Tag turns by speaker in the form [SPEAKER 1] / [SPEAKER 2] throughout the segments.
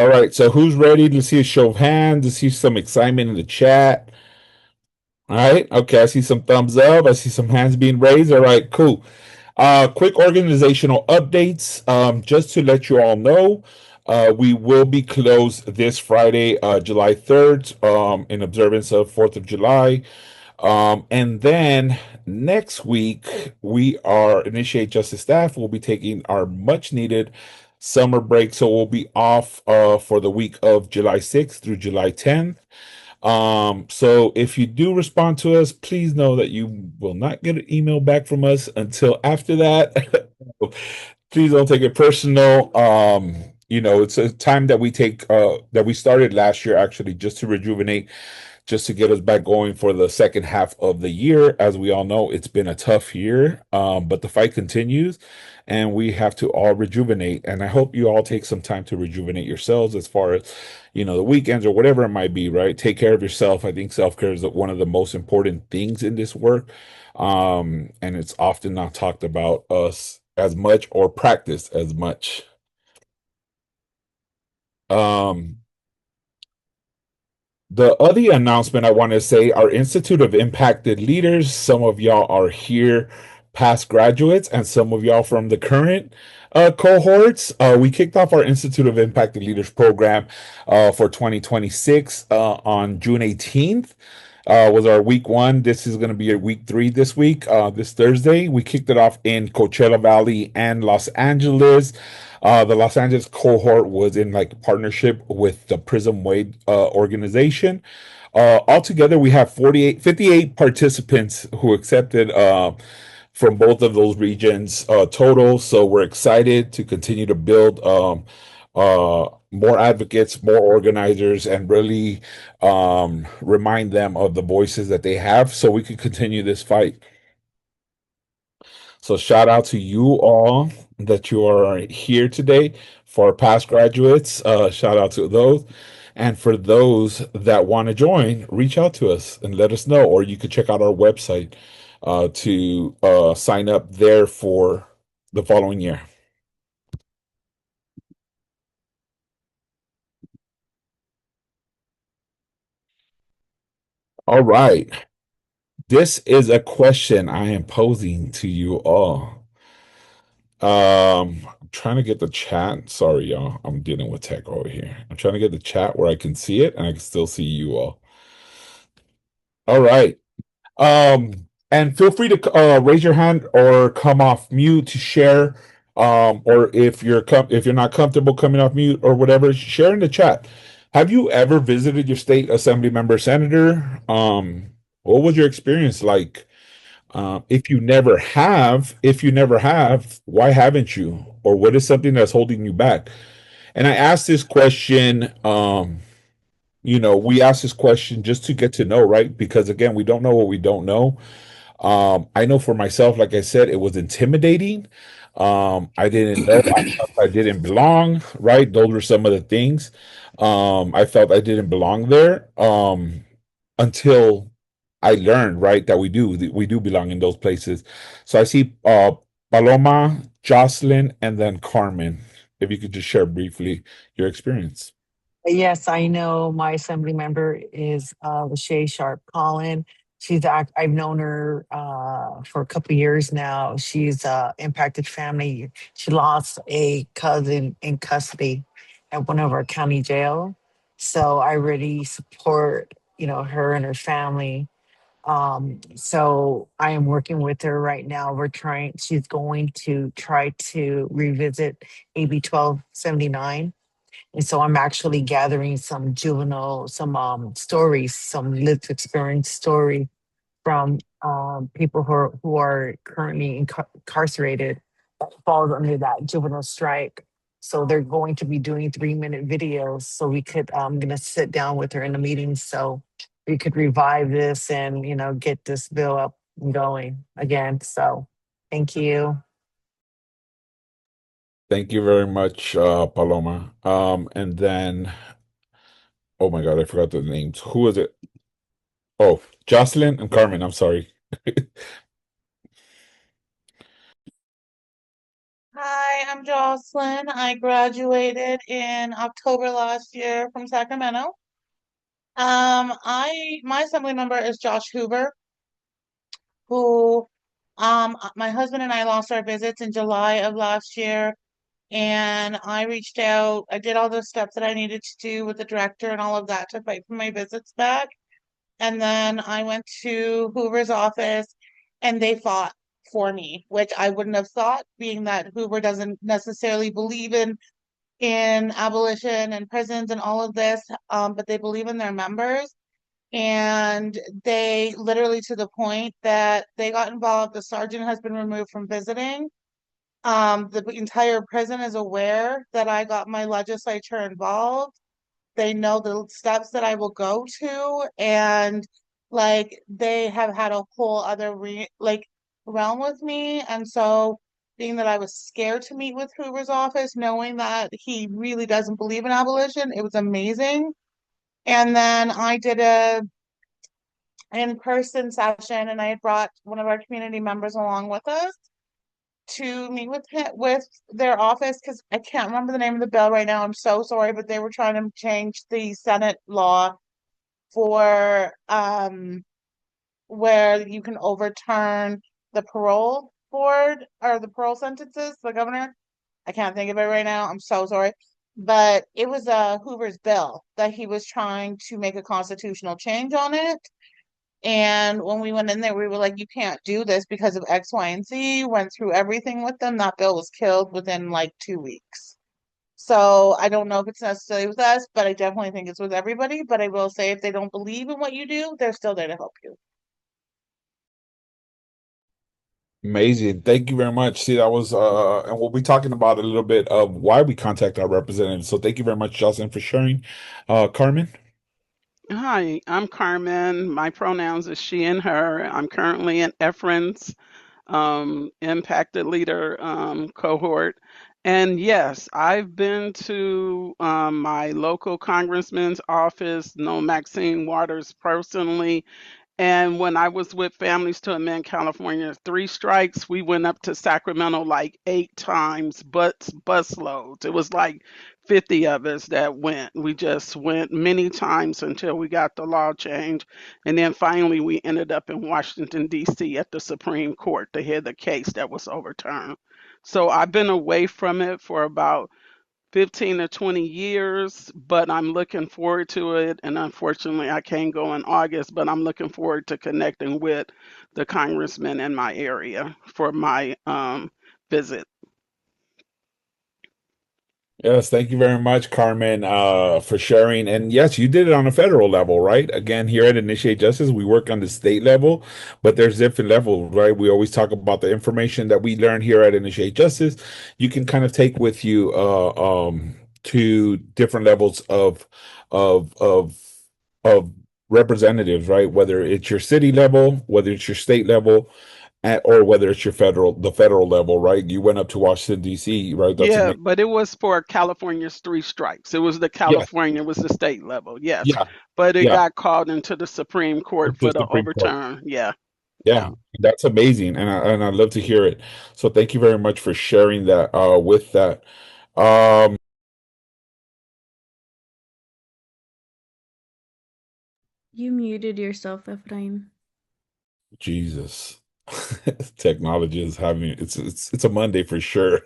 [SPEAKER 1] All right, so who's ready to see a show of hands, to see some excitement in the chat? All right, okay, I see some thumbs up. I see some hands being raised. All right, cool. Quick organizational updates. Just to let you all know, we will be closed this Friday, July 3rd, in observance of 4th of July. And then next week, we are Initiate Justice staff will be taking our much needed summer break. So we'll be off for the week of July 6th through July 10th. So if you do respond to us, please know that you will not get an email back from us until after that. Please don't take it personal. It's a time that we take that we started last year actually just to rejuvenate, just to get us back going for the second half of the year. As we all know, it's been a tough year, but the fight continues and we have to all rejuvenate. And I hope you all take some time to rejuvenate yourselves as far as, the weekends or whatever it might be, right? Take care of yourself. I think self-care is one of the most important things in this work. And it's often not talked about us as much or practiced as much. Um, The other announcement I want to say, our Institute of Impacted Leaders, some of y'all are here, past graduates, and some of y'all from the current cohorts. We kicked off our Institute of Impacted Leaders program for 2026 on June 18th. Was our week one. This is going to be a week three this week, this Thursday. We kicked it off in Coachella Valley and Los Angeles. The Los Angeles cohort was in like partnership with the Prism Wade organization. Altogether, we have 58 participants who accepted from both of those regions total. So we're excited to continue to build more advocates, more organizers, and really remind them of the voices that they have so we can continue this fight. So shout out to you all that you are here today. For our past graduates, shout out to those. And for those that want to join, reach out to us and let us know. Or you could check out our website to sign up there for the following year. All right. This is a question I am posing to you all. I'm trying to get the chat. Sorry, y'all. I'm dealing with tech over here. I'm trying to get the chat where I can see it and I can still see you all. All right. And feel free to raise your hand or come off mute to share. Or if you're not comfortable coming off mute or whatever, share in the chat. Have you ever visited your state assembly member senator? What was your experience like? If you never have, why haven't you? Or what is something that's holding you back? And I asked this question, we asked this question just to get to know, right? Because again, we don't know what we don't know. I know for myself, like I said, it was intimidating. I didn't know. I felt I didn't belong, right? Those were some of the things. I felt I didn't belong there. Until I learned, right, that we do belong in those places. So I see Paloma, Jocelyn, and then Carmen. If you could just share briefly your experience.
[SPEAKER 2] Yes, I know my assembly member is Lachey Sharp Collin. I've known her for a couple of years now. She's impacted family. She lost a cousin in custody at one of our county jail. So I really support, her and her family. So I am working with her right now. She's going to try to revisit AB 1279, and so I'm actually gathering some stories, some lived experience story from people who are currently incarcerated that falls under that juvenile strike. So they're going to be doing 3-minute videos. So I'm going to sit down with her in a meeting so we could revive this and, get this bill up and going again. So thank you.
[SPEAKER 1] Thank you very much, Paloma. And then, oh my God, I forgot the names. Who is it? Oh, Jocelyn and Carmen. I'm sorry.
[SPEAKER 3] I'm Jocelyn. I graduated in October last year from Sacramento. My assembly member is Josh Hoover, who my husband and I lost our visits in July of last year, and I reached out. I did all the steps that I needed to do with the director and all of that to fight for my visits back. And then I went to Hoover's office and they fought for me, which I wouldn't have thought, being that Hoover doesn't necessarily believe in abolition and prisons and all of this, but they believe in their members. And they literally to the point that they got involved. The sergeant has been removed from visiting. The entire prison is aware that I got my legislature involved. They know the steps that I will go to, and like they have had a whole other realm with me. And so, being that I was scared to meet with Hoover's office, knowing that he really doesn't believe in abolition, it was amazing. And then I did a in-person session, and I had brought one of our community members along with us to meet with their office because I can't remember the name of the bill right now. I'm so sorry, but they were trying to change the Senate law for where you can overturn the parole board or the parole sentences, the governor. I can't think of it right now. I'm so sorry. But it was Hoover's bill that he was trying to make a constitutional change on it. And when we went in there, we were like, you can't do this because of X, Y, and Z. Went through everything with them. That bill was killed within like 2 weeks. So I don't know if it's necessarily with us, but I definitely think it's with everybody. But I will say if they don't believe in what you do, they're still there to help you.
[SPEAKER 1] Amazing. Thank you very much. See, that was and we'll be talking about a little bit of why we contact our representatives. So thank you very much, Jocelyn, for sharing. Carmen?
[SPEAKER 4] Hi, I'm Carmen. My pronouns is she and her. I'm currently in Efren's impacted leader cohort. And yes, I've been to my local congressman's office, know Maxine Waters personally, and when I was with Families to Amend California Three Strikes, we went up to Sacramento like 8 times, but bus loads. It was like 50 of us that went. We just went many times until we got the law changed. And then finally, we ended up in Washington, D.C. at the Supreme Court to hear the case that was overturned. So I've been away from it for about 15 to 20 years, but I'm looking forward to it. And unfortunately, I can't go in August, but I'm looking forward to connecting with the congressman in my area for my visit.
[SPEAKER 1] Yes, thank you very much, Carmen, for sharing. And yes, you did it on a federal level, right? Again, here at Initiate Justice, we work on the state level, but there's different levels, right? We always talk about the information that we learn here at Initiate Justice. You can kind of take with you to different levels of of representatives, right? Whether it's your city level, whether it's your state level, or whether it's the federal level, right? You went up to Washington, D.C., right? That's
[SPEAKER 4] Yeah,
[SPEAKER 1] amazing.
[SPEAKER 4] but it was for California's three strikes. It was the
[SPEAKER 1] Yes,
[SPEAKER 4] California, it was the state level, yes.
[SPEAKER 1] yeah.
[SPEAKER 4] But it
[SPEAKER 1] Yeah,
[SPEAKER 4] got called into the Supreme Court
[SPEAKER 1] it's the
[SPEAKER 4] for the
[SPEAKER 1] Supreme Court.
[SPEAKER 4] overturn. Yeah, yeah.
[SPEAKER 1] Yeah, that's amazing, and I love to hear it. So thank you very much for sharing that with that. Um,
[SPEAKER 5] You muted yourself, Ephraim.
[SPEAKER 1] Jesus, technology is having it's a Monday for sure.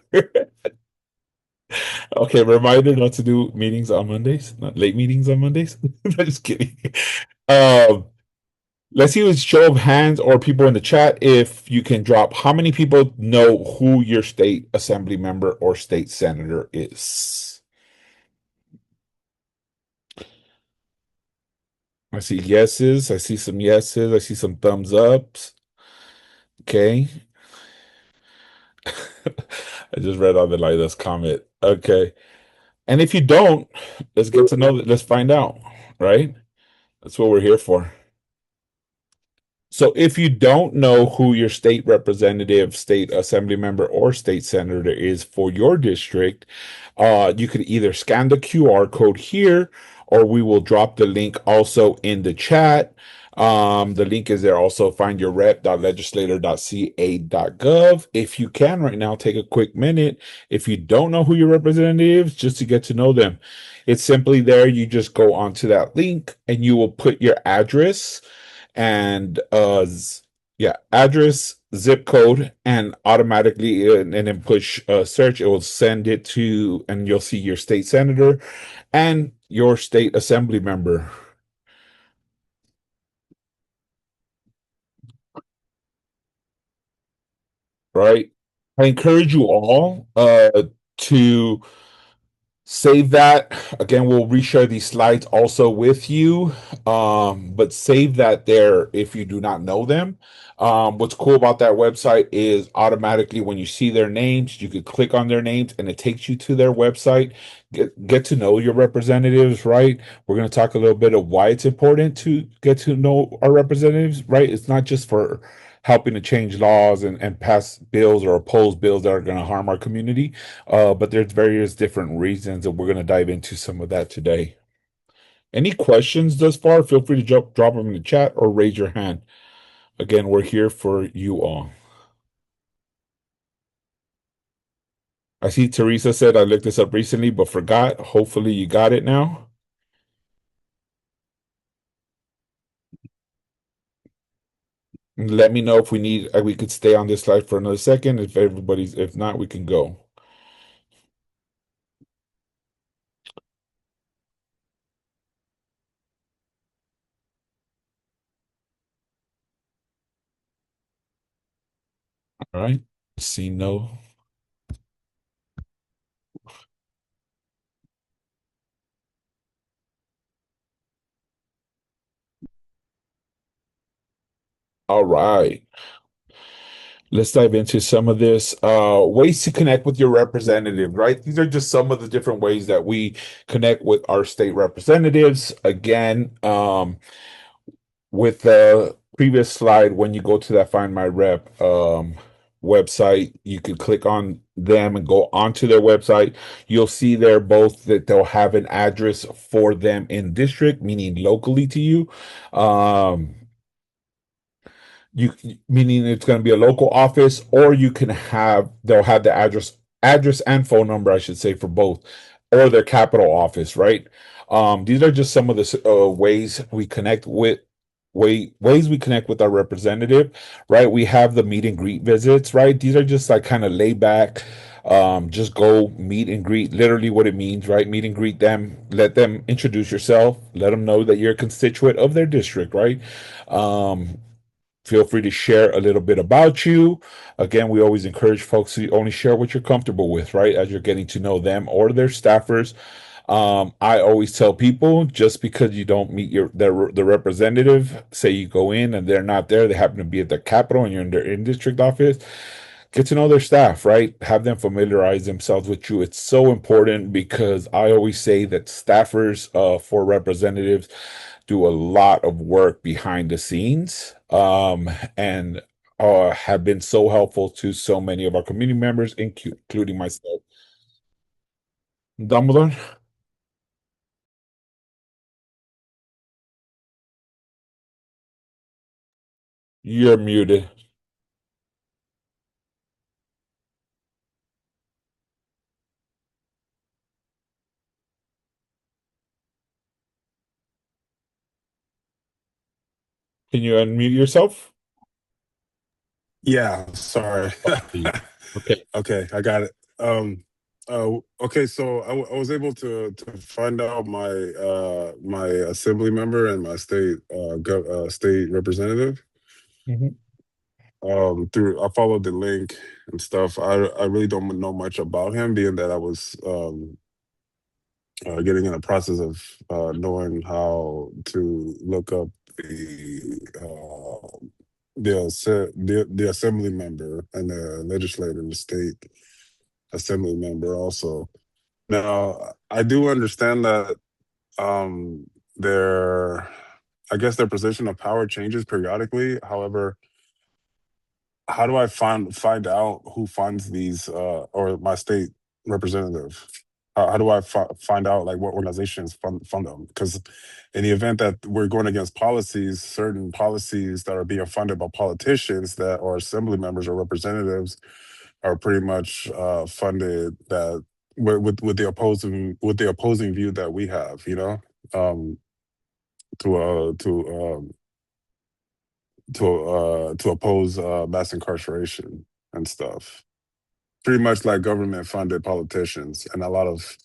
[SPEAKER 1] Okay, reminder not to do meetings on Mondays, not late meetings on Mondays. I'm just kidding. Um, let's see with show of hands or people in the chat if you can drop how many people know who your state assembly member or state senator is. I see yeses. I see some yeses. I see some thumbs ups. Okay. I just read on the latest comment. Okay. And if you don't, let's get to know that. Let's find out, right? That's what we're here for. So if you don't know who your state representative, state assembly member, or state senator is for your district, you could either scan the QR code here, or we will drop the link also in the chat. The link is there also. Find your rep.legislator.ca.gov. If you can right now, take a quick minute. If you don't know who your representative is, just to get to know them. It's simply there. You just go onto that link and you will put your address and address, zip code, and automatically and then push search. It will send it to, and you'll see your state senator and your state assembly member. Right. I encourage you all to save that. Again, we'll reshare these slides also with you. But save that there if you do not know them. What's cool about that website is automatically when you see their names, you could click on their names and it takes you to their website. Get to know your representatives, right? We're going to talk a little bit of why it's important to get to know our representatives, right? It's not just for helping to change laws and pass bills or oppose bills that are going to harm our community. But there's various different reasons, and we're going to dive into some of that today. Any questions thus far? Feel free to drop them in the chat or raise your hand. Again, we're here for you all. I see Teresa said I looked this up recently but forgot. Hopefully you got it now. Let me know if we could stay on this slide for another second. If not, we can go. All right. See no. All right. Let's dive into some of this. Ways to connect with your representative, right? These are just some of the different ways that we connect with our state representatives. Again, with the previous slide, when you go to that Find My Rep website, you can click on them and go onto their website. You'll see there both that they'll have an address for them in district, meaning locally to you. You meaning it's going to be a local office, or they'll have the address and phone number, I should say, for both, or their capital office, right? These are just some of the ways we connect with our representative, right? We have the meet and greet visits, right? These are just like kind of laid back. Just go meet and greet, literally what it means, right? Meet and greet them, let them introduce yourself, let them know that you're a constituent of their district, right? Feel free to share a little bit about you. Again, we always encourage folks to only share what you're comfortable with, right? As you're getting to know them or their staffers. I always tell people, just because you don't meet the representative, say you go in and they're not there, they happen to be at the Capitol and you're in their in-district office, get to know their staff, right? Have them familiarize themselves with you. It's so important because I always say that staffers for representatives do a lot of work behind the scenes, and have been so helpful to so many of our community members, including myself. Dumbledore, you're muted. Can you unmute yourself?
[SPEAKER 6] Yeah, sorry.
[SPEAKER 1] Okay.
[SPEAKER 6] Okay, I got it. Okay, so I was able to find out my assembly member and my state representative.
[SPEAKER 1] Mhm.
[SPEAKER 6] Through I followed the link and stuff. I really don't know much about him, being that I was getting in the process of knowing how to look up the assembly member and the legislator, the state assembly member also. Now, I do understand that their, I guess their position of power changes periodically. However, how do I find out who funds these or my state representative? how do I find out like what organizations fund them? Because in the event that we're going against policies, certain policies that are being funded by politicians that are assembly members or representatives are pretty much funded that with the opposing view that we have, you know, um, to to oppose mass incarceration and stuff. Pretty much like government funded politicians and a lot of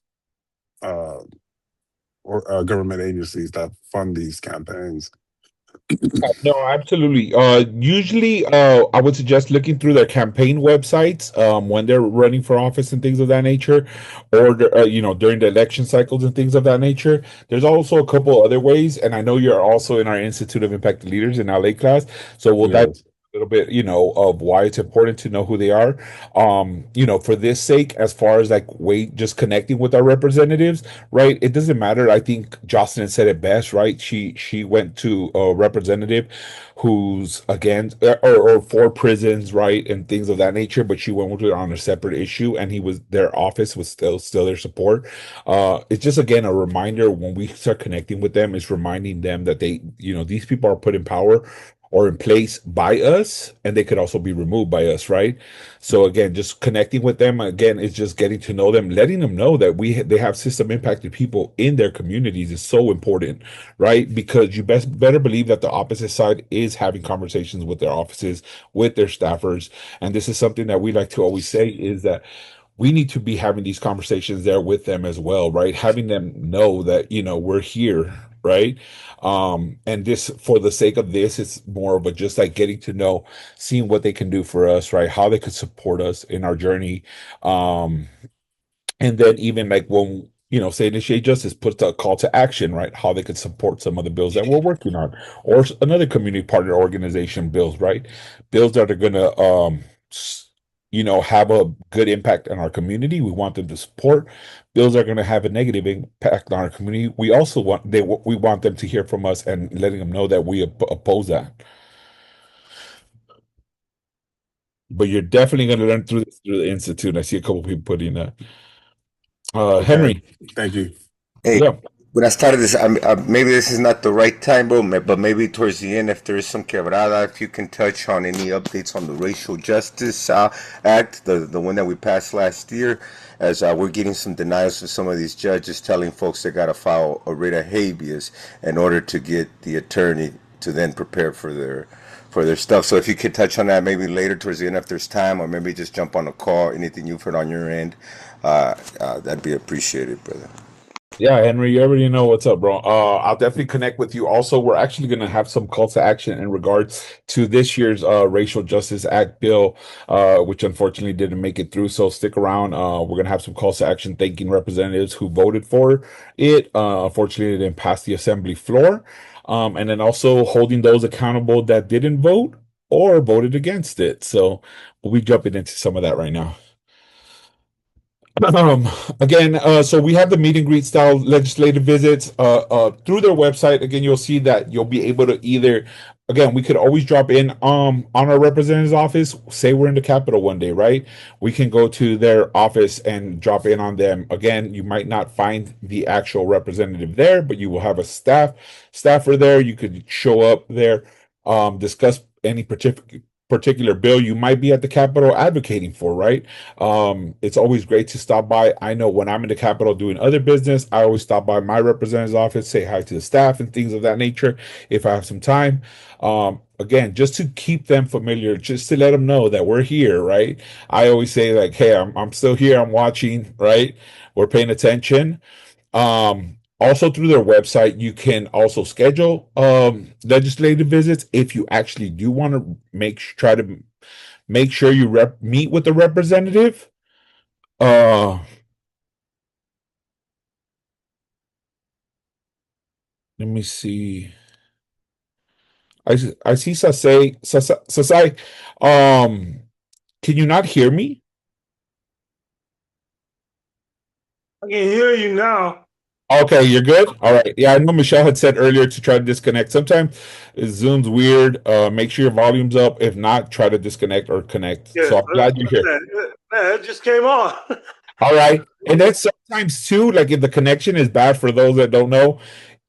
[SPEAKER 6] uh, government agencies that fund these campaigns.
[SPEAKER 1] No, absolutely. Usually, I would suggest looking through their campaign websites when they're running for office and things of that nature, or during the election cycles and things of that nature. There's also a couple other ways, and I know you're also in our Institute of Impact Leaders in LA class, so we'll dive
[SPEAKER 6] Yes.
[SPEAKER 1] a little bit, of why it's important to know who they are. For this sake, as far as like just connecting with our representatives, right? It doesn't matter. I think Jocelyn said it best, right? She went to a representative who's against or for prisons, right, and things of that nature, but she went with it on a separate issue, and their office was still their support. It's just again a reminder when we start connecting with them, it's reminding them that these people are put in power or in place by us, and they could also be removed by us, right? So again, just connecting with them again is just getting to know them, letting them know that they have system impacted people in their communities is so important, right? Because you better believe that the opposite side is having conversations with their offices, with their staffers, and this is something that we like to always say is that we need to be having these conversations there with them as well, right? Having them know that, we're here, right? And this, for the sake of this, it's more of a just like getting to know, seeing what they can do for us, right? How they could support us in our journey. Um, and then even like when, say Initiate Justice puts a call to action, right? How they could support some of the bills that we're working on, or another community partner organization bills, right? Bills that are gonna have a good impact on our community. We want them to support bills that are going to have a negative impact on our community. We also we want them to hear from us and letting them know that we oppose that. But you're definitely going to learn through the institute. I see a couple people putting that.
[SPEAKER 6] Okay.
[SPEAKER 1] Henry,
[SPEAKER 6] Thank you.
[SPEAKER 7] Hey,
[SPEAKER 1] yeah.
[SPEAKER 7] buenas tardes. Maybe this is not the right time, bro, but maybe towards the end, if there is some quebrada, if you can touch on any updates on the Racial Justice Act, the one that we passed last year, as we're getting some denials from some of these judges telling folks they got to file a writ of habeas in order to get the attorney to then prepare for their stuff. So if you could touch on that maybe later towards the end if there's time, or maybe just jump on a call, anything you've heard on your end, that'd be appreciated, brother.
[SPEAKER 1] Yeah, Henry, you already know what's up, bro. I'll definitely connect with you. Also, we're actually going to have some call to action in regards to this year's Racial Justice Act bill, which unfortunately didn't make it through. So stick around. We're going to have some calls to action thanking representatives who voted for it. Unfortunately, it didn't pass the assembly floor. And then also holding those accountable that didn't vote or voted against it. So we'll be jumping into some of that right now. Again, so we have the meet and greet style legislative visits through their website. Again, you'll see that you'll be able to again, we could always drop in on our representative's office. Say we're in the Capitol one day, right? We can go to their office and drop in on them. Again, you might not find the actual representative there, but you will have a staffer there. You could show up there, discuss any particular bill you might be at the Capitol advocating for, right? It's always great to stop by. I know when I'm in the Capitol doing other business, I always stop by my representative's office, say hi to the staff and things of that nature if I have some time. Again, just to keep them familiar, just to let them know that we're here, right? I always say like, hey, I'm still here, I'm watching, right? We're paying attention. Also through their website, you can also schedule legislative visits if you actually do want to try to make sure you meet with the representative. Let me see. I see Sasai. Can you not hear me?
[SPEAKER 8] I can hear you now.
[SPEAKER 1] Okay, you're good? All right. Yeah, I know Michelle had said earlier to try to disconnect. Sometimes Zoom's weird. Make sure your volume's up. If not, try to disconnect or connect.
[SPEAKER 8] Yeah,
[SPEAKER 1] So I'm glad you're here.
[SPEAKER 8] it just came on.
[SPEAKER 1] All right. And then sometimes too, like if the connection is bad for those that don't know,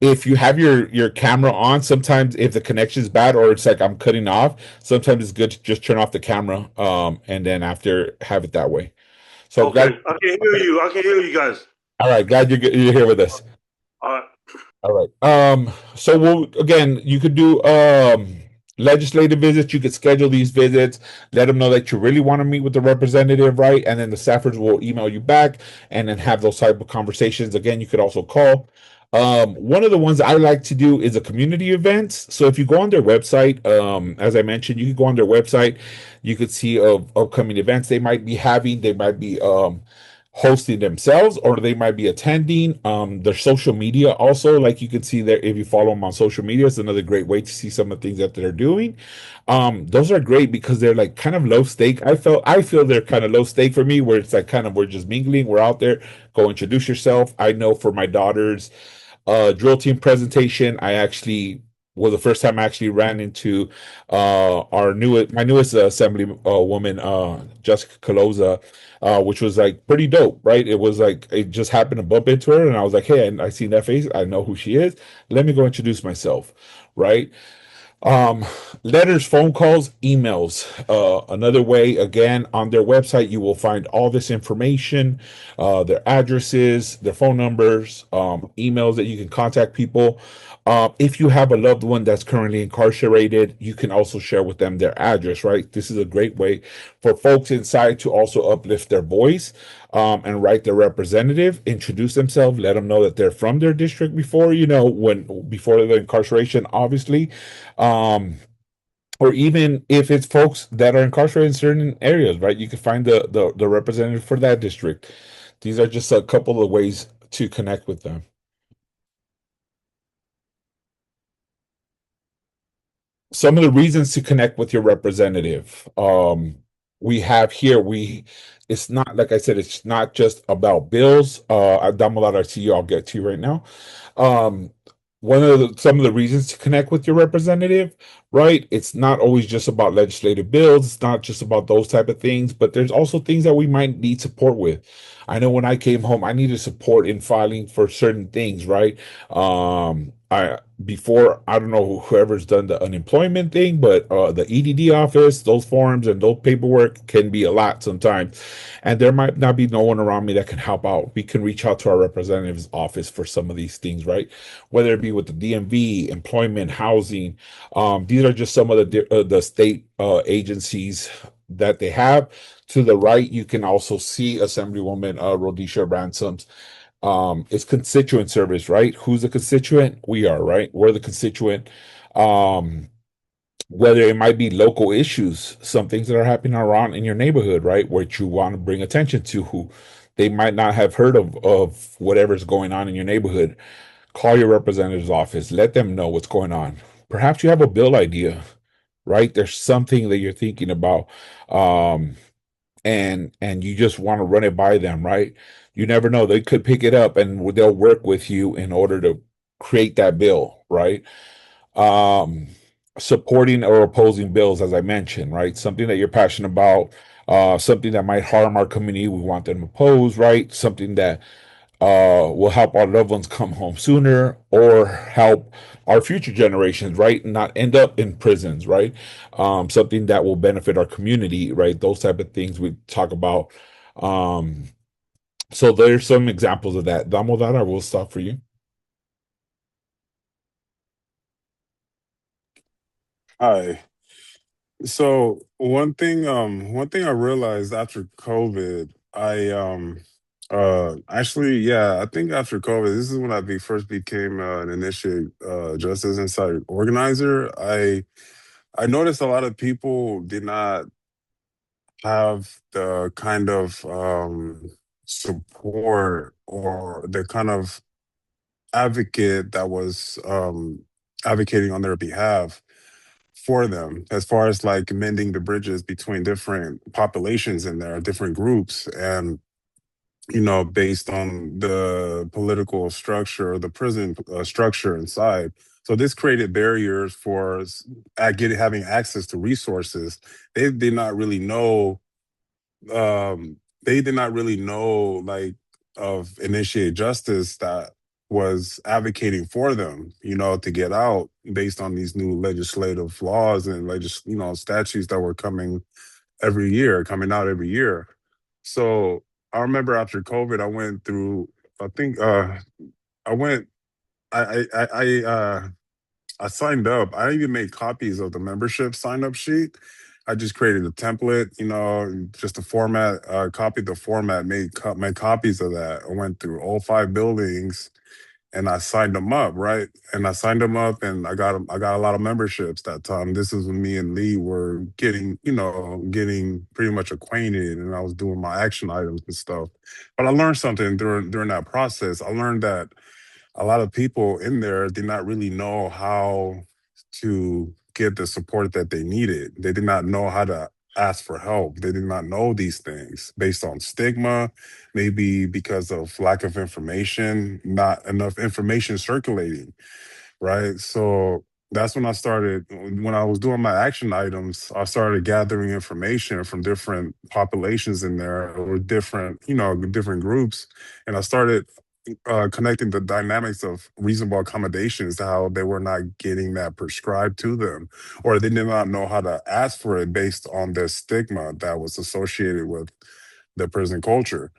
[SPEAKER 1] if you have your camera on, sometimes if the connection is bad or it's like I'm cutting off, sometimes it's good to just turn off the camera and then after have it that way. So
[SPEAKER 8] Okay,
[SPEAKER 1] glad
[SPEAKER 8] I can hear you. I can hear you guys.
[SPEAKER 1] all right, glad you're here with us.
[SPEAKER 8] All right.
[SPEAKER 1] All right. So we'll again, you could do legislative visits. You could schedule these visits. Let them know that you really want to meet with the representative, right? And then the staffers will email you back, and then have those type of conversations. Again, you could also call. One of the ones I like to do is a community events. So if you go on their website, as I mentioned, you can go on their website. You could see of upcoming events they might be having. They might be hosting themselves or they might be attending their social media also, like you can see there if you follow them on social media. It's another great way to see some of the things that they're doing. Those are great because they're like kind of low stake. I feel they're kind of low stake for me, where it's like kind of we're just mingling, we're out there, go introduce yourself. I know for my daughter's drill team presentation, I actually was the first time I actually ran into my newest assembly woman, Jessica Caloza, which was like pretty dope, right? It was like it just happened to bump into her, and I was like, "Hey, I seen that face. I know who she is. Let me go introduce myself." Right? Um, Letters, phone calls, emails. Another way, again, on their website, you will find all this information, their addresses, their phone numbers, emails that you can contact people. If you have a loved one that's currently incarcerated, you can also share with them their address, right? This is a great way for folks inside to also uplift their voice and write their representative, introduce themselves, let them know that they're from their district before, before the incarceration, obviously. Um, or even if it's folks that are incarcerated in certain areas, right? You can find the representative for that district. These are just a couple of ways to connect with them. Some of the reasons to connect with your representative. We have here, it's not, like I said, it's not just about bills. Damolar, I see you, I'll get to you right now. Um, some of the reasons to connect with your representative, right? It's not always just about legislative bills. It's not just about those type of things, but there's also things that we might need support with. I know when I came home, I needed support in filing for certain things, right? I before I don't know whoever's done the unemployment thing, but the EDD office, those forms and those paperwork can be a lot sometimes, and there might not be no one around me that can help out. We can reach out to our representative's office for some of these things, right? Whether it be with the DMV, employment, housing. These are just some of the state agencies that they have. To the right, you can also see Assemblywoman Rhodesia Ransom's it's constituent service, right? Who's the constituent? We are, right? We're the constituent. Um, Whether it might be local issues, some things that are happening around in your neighborhood, right? Which you want to bring attention to, who they might not have heard of whatever's going on in your neighborhood. Call your representative's office, let them know what's going on. Perhaps you have a bill idea, right? There's something that you're thinking about. Um, and you just want to run it by them, right? You never know. They could pick it up and they'll work with you in order to create that bill, right? Um, Supporting or opposing bills, as I mentioned, right? Something that you're passionate about, something that might harm our community, we want them opposed, right? Something that will help our loved ones come home sooner or help our future generations, right? Not end up in prisons, right? Something that will benefit our community, right? Those type of things we talk about. Um, so there's some examples of that. Damodar, I will stop for you.
[SPEAKER 6] Hi. So one thing I realized after COVID, actually, yeah, I think after COVID, this is when first became an initiate Justice Insight organizer. I noticed a lot of people did not have the kind of support or the kind of advocate that was advocating on their behalf for them as far as like mending the bridges between different populations in there, different groups, and based on the political structure or the prison structure inside. So this created barriers for having access to resources. They did not really know they did not really know like of Initiate Justice that was advocating for them, to get out based on these new legislative laws and statutes that were coming out every year. So I remember after COVID, I went through. I think I went. I signed up. I even made copies of the membership sign up sheet. I just created a template, just a format, copied the format, made copies of that. I went through all 5 buildings and I signed them up, right? And I signed them up and I got a lot of memberships that time. This is when me and Lee were getting pretty much acquainted and I was doing my action items and stuff. But I learned something during that process. I learned that a lot of people in there did not really know how to get the support that they needed. They did not know how to ask for help. They did not know these things based on stigma, maybe because of lack of information, not enough information circulating, right? So that's when I was doing my action items, I started gathering information from different populations in there or different groups. And I started connecting the dynamics of reasonable accommodations to how they were not getting that prescribed to them, or they did not know how to ask for it based on the stigma that was associated with the prison culture.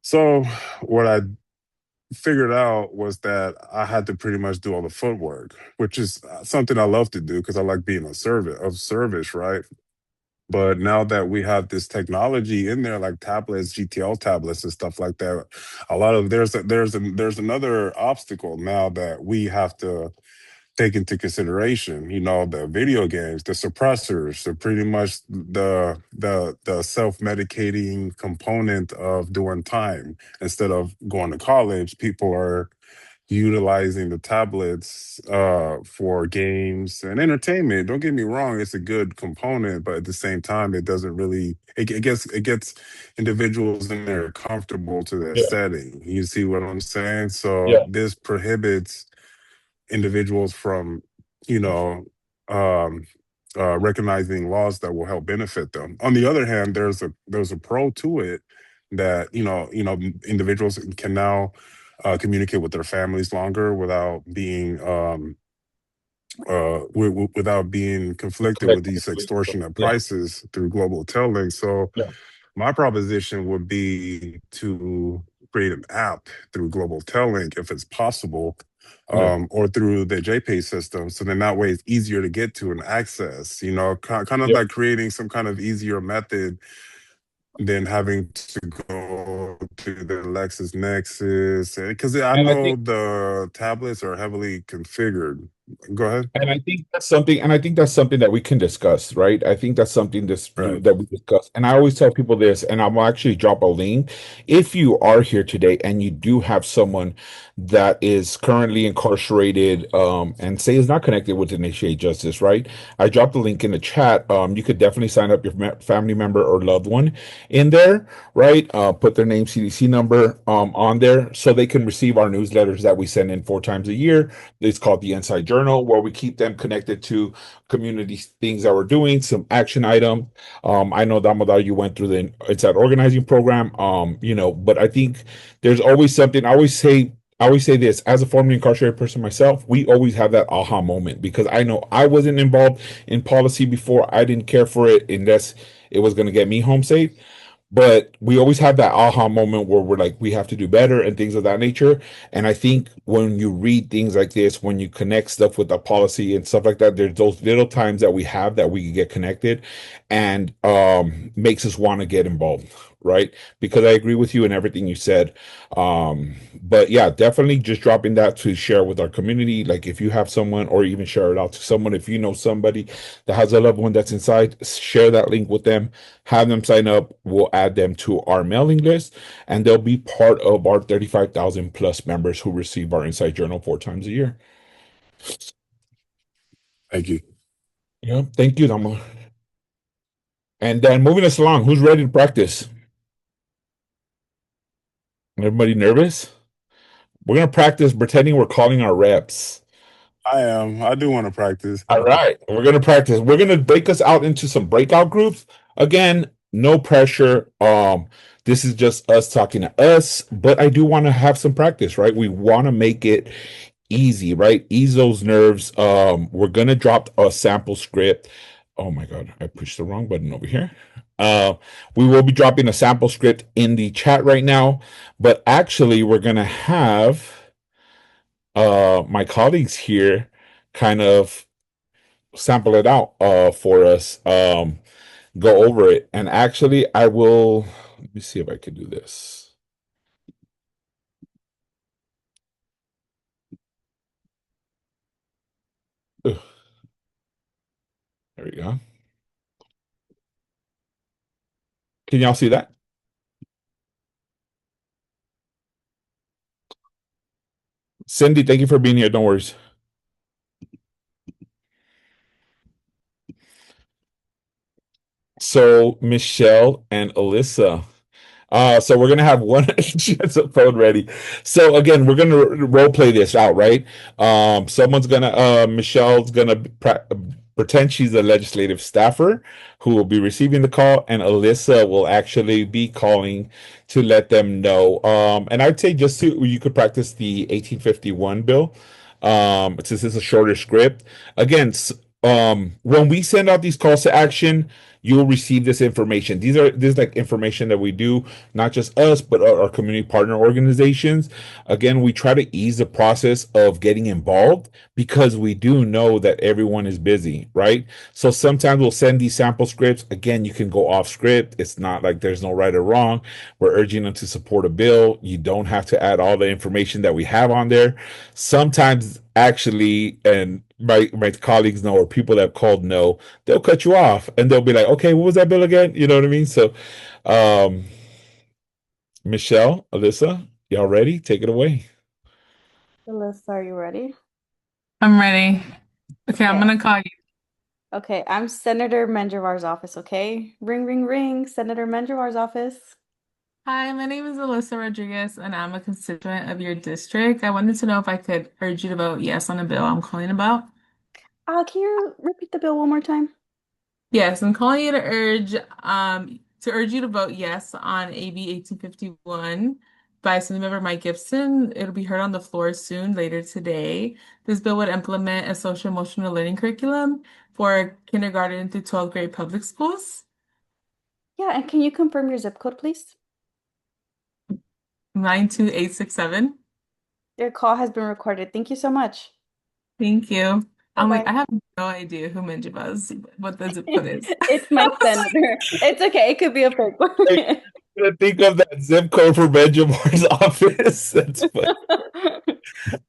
[SPEAKER 6] So, what I figured out was that I had to pretty much do all the footwork, which is something I love to do because I like being of service, right? But now that we have this technology in there, like tablets, GTL tablets, and stuff like that, a lot of there's another obstacle now that we have to take into consideration. The video games, the suppressors, the pretty much the self medicating component of doing time instead of going to college. People are utilizing the tablets for games and entertainment. Don't get me wrong; it's a good component, but at the same time, it doesn't really. It gets individuals in there comfortable to that
[SPEAKER 1] Yeah.
[SPEAKER 6] setting. You see what I'm saying? So
[SPEAKER 1] Yeah.
[SPEAKER 6] this prohibits individuals from, you know, um, recognizing laws that will help benefit them. On the other hand, there's a pro to it that individuals can now communicate with their families longer without being conflicted with these extortionate
[SPEAKER 1] Yeah.
[SPEAKER 6] prices through global telling. So
[SPEAKER 1] Yeah.
[SPEAKER 6] my proposition would be to create an app through Global Telling if it's possible,
[SPEAKER 1] Yeah.
[SPEAKER 6] or through the JPay system. So then that way it's easier to get to and access, kind of
[SPEAKER 1] Yeah.
[SPEAKER 6] like creating some kind of easier method than having to go to the LexisNexis. Because I
[SPEAKER 1] And I
[SPEAKER 6] know
[SPEAKER 1] think
[SPEAKER 6] the tablets are heavily configured. Go ahead.
[SPEAKER 1] And I think that's something that we can discuss, right? I think that's something
[SPEAKER 6] Right.
[SPEAKER 1] that we discuss. And I always tell people this, and I'll actually drop a link. If you are here today and you do have someone that is currently incarcerated, and say is not connected with Initiate Justice, right? I dropped the link in the chat. You could definitely sign up your family member or loved one in there, right? Put their name, CDC number, on there so they can receive our newsletters that we send in 4 times a year. It's called the Inside Journal, where we keep them connected to community things that we're doing, some action item. I know Damodar, you went through the Inside Organizing program, but I think there's always something. I always say this as a formerly incarcerated person myself, we always have that aha moment because I know I wasn't involved in policy before. I didn't care for it unless it was going to get me home safe. But we always have that aha moment where we're like, we have to do better and things of that nature. And I think when you read things like this, when you connect stuff with the policy and stuff like that, there's those little times that we have that we can get connected and makes us want to get involved, right? Because I agree with you in everything you said. But yeah, definitely just dropping that to share with our community. Like if you have someone, or even share it out to someone, if you know somebody that has a loved one that's inside, share that link with them, have them sign up. We'll add them to our mailing list, and they'll be part of our 35,000 plus members who receive our Inside Journal 4 times a year.
[SPEAKER 6] Thank you.
[SPEAKER 1] Yeah, thank you, Damo. And then moving us along, who's ready to practice? Everybody nervous? We're gonna practice pretending we're calling our reps.
[SPEAKER 6] I am. I do want to practice.
[SPEAKER 1] All right, we're gonna practice. We're gonna break us out into some breakout groups. Again, no pressure. This is just us talking to us, but I do want to have some practice, right? We want to make it easy, right? Ease those nerves. We're gonna drop a sample script. Oh my God, I pushed the wrong button over here. Uh, we will be dropping a sample script in the chat right now, but actually, we're gonna have my colleagues here kind of sample it out for us, go over it. And actually, I will let me see if I can do this. Ugh. There we go. Can y'all see that? Cindy, thank you for being here. Don't worry. So Michelle and Alyssa. So we're gonna have one. She has a phone ready. So again, we're gonna role play this out, right? Someone's gonna Michelle's gonna pretend she's a legislative staffer who will be receiving the call, and Alyssa will actually be calling to let them know. And I'd say just to you could practice the 1851 bill. Since it's a shorter script. Again, when we send out these calls to action, you'll receive this information. This is like information that we do, not just us, but our community partner organizations. Again, we try to ease the process of getting involved because we do know that everyone is busy, right? So sometimes we'll send these sample scripts. Again, you can go off script. It's not like there's no right or wrong. We're urging them to support a bill. You don't have to add all the information that we have on there. Sometimes actually, and my colleagues know, or people that have called know, they'll cut you off and they'll be like, okay, what was that bill again? You know what I mean? So, um, Michelle, Alyssa, y'all ready? Take it away.
[SPEAKER 5] Alyssa, are you ready?
[SPEAKER 9] I'm ready. Okay, I'm
[SPEAKER 5] Okay.
[SPEAKER 9] gonna call you.
[SPEAKER 5] Okay, I'm Senator Menjivar's office, okay? Ring, ring, ring, Senator Menjivar's office.
[SPEAKER 9] Hi, my name is Alyssa Rodriguez, and I'm a constituent of your district. I wanted to know if I could urge you to vote yes on a bill I'm calling about.
[SPEAKER 5] Can you repeat the bill one more time?
[SPEAKER 9] Yes, I'm calling you to urge you to vote yes on AB 1851 by Assemblymember Mike Gibson. It'll be heard on the floor soon, later today. This bill would implement a social emotional learning curriculum for kindergarten through 12th grade public schools.
[SPEAKER 5] Yeah, and can you confirm your zip code, please?
[SPEAKER 9] 92867.
[SPEAKER 5] Your call has been recorded. Thank you so much.
[SPEAKER 9] Thank you.
[SPEAKER 5] Bye-bye.
[SPEAKER 9] I have no idea who Minjiva is, what the zip code is.
[SPEAKER 5] It's my senator. It's okay. It could be a fake one.
[SPEAKER 1] I'm gonna think of that zip code for Benjamin's office. That's funny.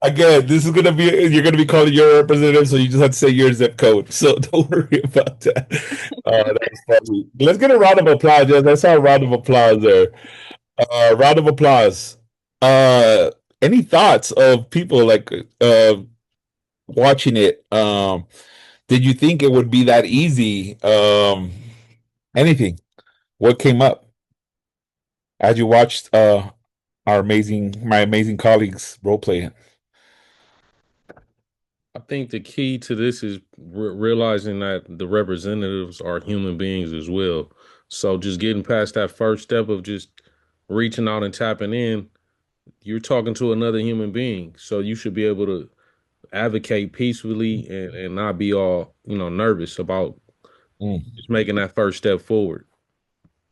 [SPEAKER 1] Again, this is gonna be you're gonna be calling your representative, so you just have to say your zip code. So don't worry about that. That's funny. Let's get a round of applause. Yes, I saw a round of applause there. Round of applause. Any thoughts of people like watching it? Did you think it would be that easy? Anything? What came up as you watched my amazing colleagues role play it?
[SPEAKER 10] I think the key to this is realizing that the representatives are human beings as well. So just getting past that first step of just reaching out and tapping in, you're talking to another human being. So you should be able to advocate peacefully and not be all, nervous about just making that first step forward.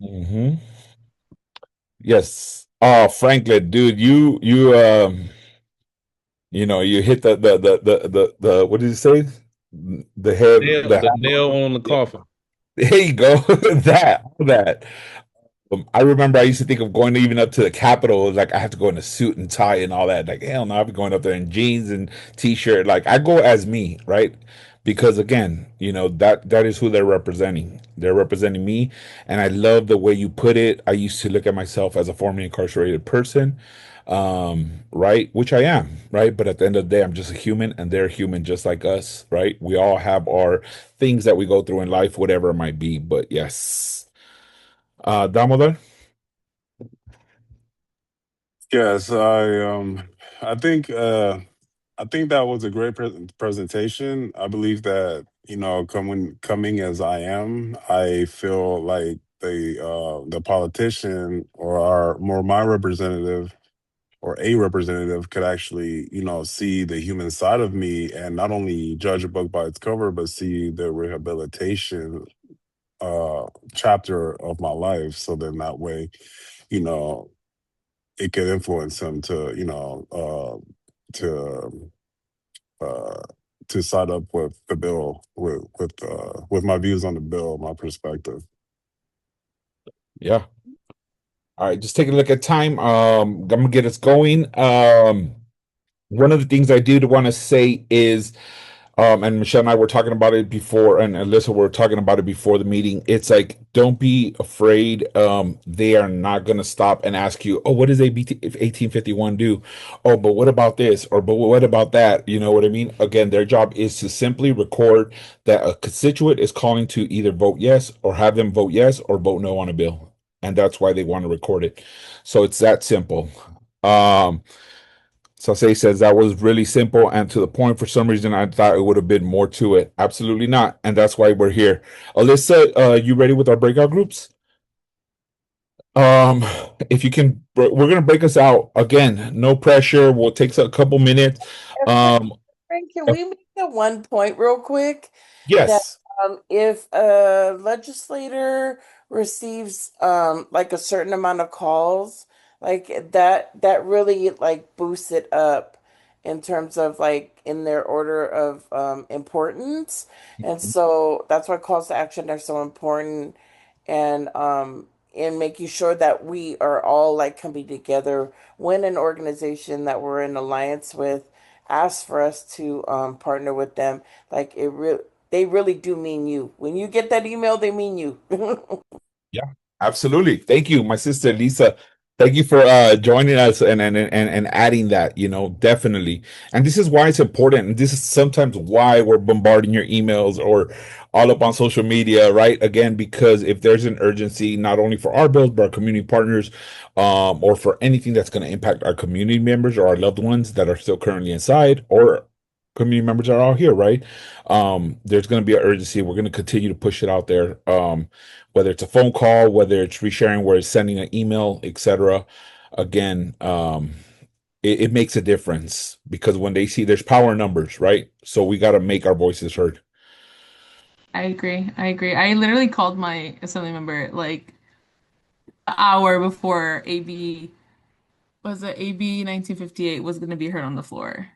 [SPEAKER 1] Mm-hmm. Yes. Franklin, dude, you you hit the what did you say? The head,
[SPEAKER 10] The nail on the coffin.
[SPEAKER 1] There you go. That. I remember I used to think of going even up to the Capitol, like I have to go in a suit and tie and all that. Like, hell no, I'll be going up there in jeans and t-shirt. Like I go as me, right? Because again, that is who they're representing. They're representing me. And I love the way you put it. I used to look at myself as a formerly incarcerated person, right? Which I am, right? But at the end of the day, I'm just a human and they're human just like us, right? We all have our things that we go through in life, whatever it might be. But yes. Damodar?
[SPEAKER 6] Yes, I think that was a great presentation. I believe that, coming as I am, I feel like the politician or my representative or a representative could actually, see the human side of me and not only judge a book by its cover, but see the rehabilitation uh chapter of my life. So then that way, you know, it could influence him to, to uh to side up with the bill, with my views on the bill, my perspective.
[SPEAKER 1] Yeah. All right, just take a look at time. I'm gonna get us going. One of the things I did want to say is, and Michelle and I were talking about it before, and Alyssa were talking about it before the meeting. It's like, don't be afraid. They are not going to stop and ask you, oh, what does AB 1851 do? Oh, but what about this? Or, but what about that? You know what I mean? Again, their job is to simply record that a constituent is calling to either vote yes or have them vote yes or vote no on a bill. And that's why they want to record it. So it's that simple. Sase says that was really simple and to the point. For some reason, I thought it would have been more to it. Absolutely not. And that's why we're here. Alyssa, you ready with our breakout groups? If you can, we're going to break us out again. No pressure. We'll take a couple minutes.
[SPEAKER 11] Frank, can we make that one point real quick?
[SPEAKER 1] Yes.
[SPEAKER 11] If a legislator receives like a certain amount of calls, like that really like boosts it up in terms of like in their order of importance. And so that's why calls to action are so important, and in making sure that we are all like coming together when an organization that we're in alliance with asks for us to partner with them. Like they really do mean you. When you get that email, they mean you.
[SPEAKER 1] Yeah, absolutely. Thank you, my sister Lisa. Thank you for joining us and adding that, definitely. And this is why it's important. And this is sometimes why we're bombarding your emails or all up on social media, right? Again, because if there's an urgency, not only for our bills, but our community partners, or for anything that's going to impact our community members or our loved ones that are still currently inside, or community members are all here, right? There's going to be an urgency. We're going to continue to push it out there. Whether it's a phone call, whether it's resharing, whether it's sending an email, etc. Again, it makes a difference because when they see there's power in numbers, right? So we got to make our voices heard.
[SPEAKER 9] I agree. I literally called my assembly member like an hour before AB 1958 was going to be heard on the floor.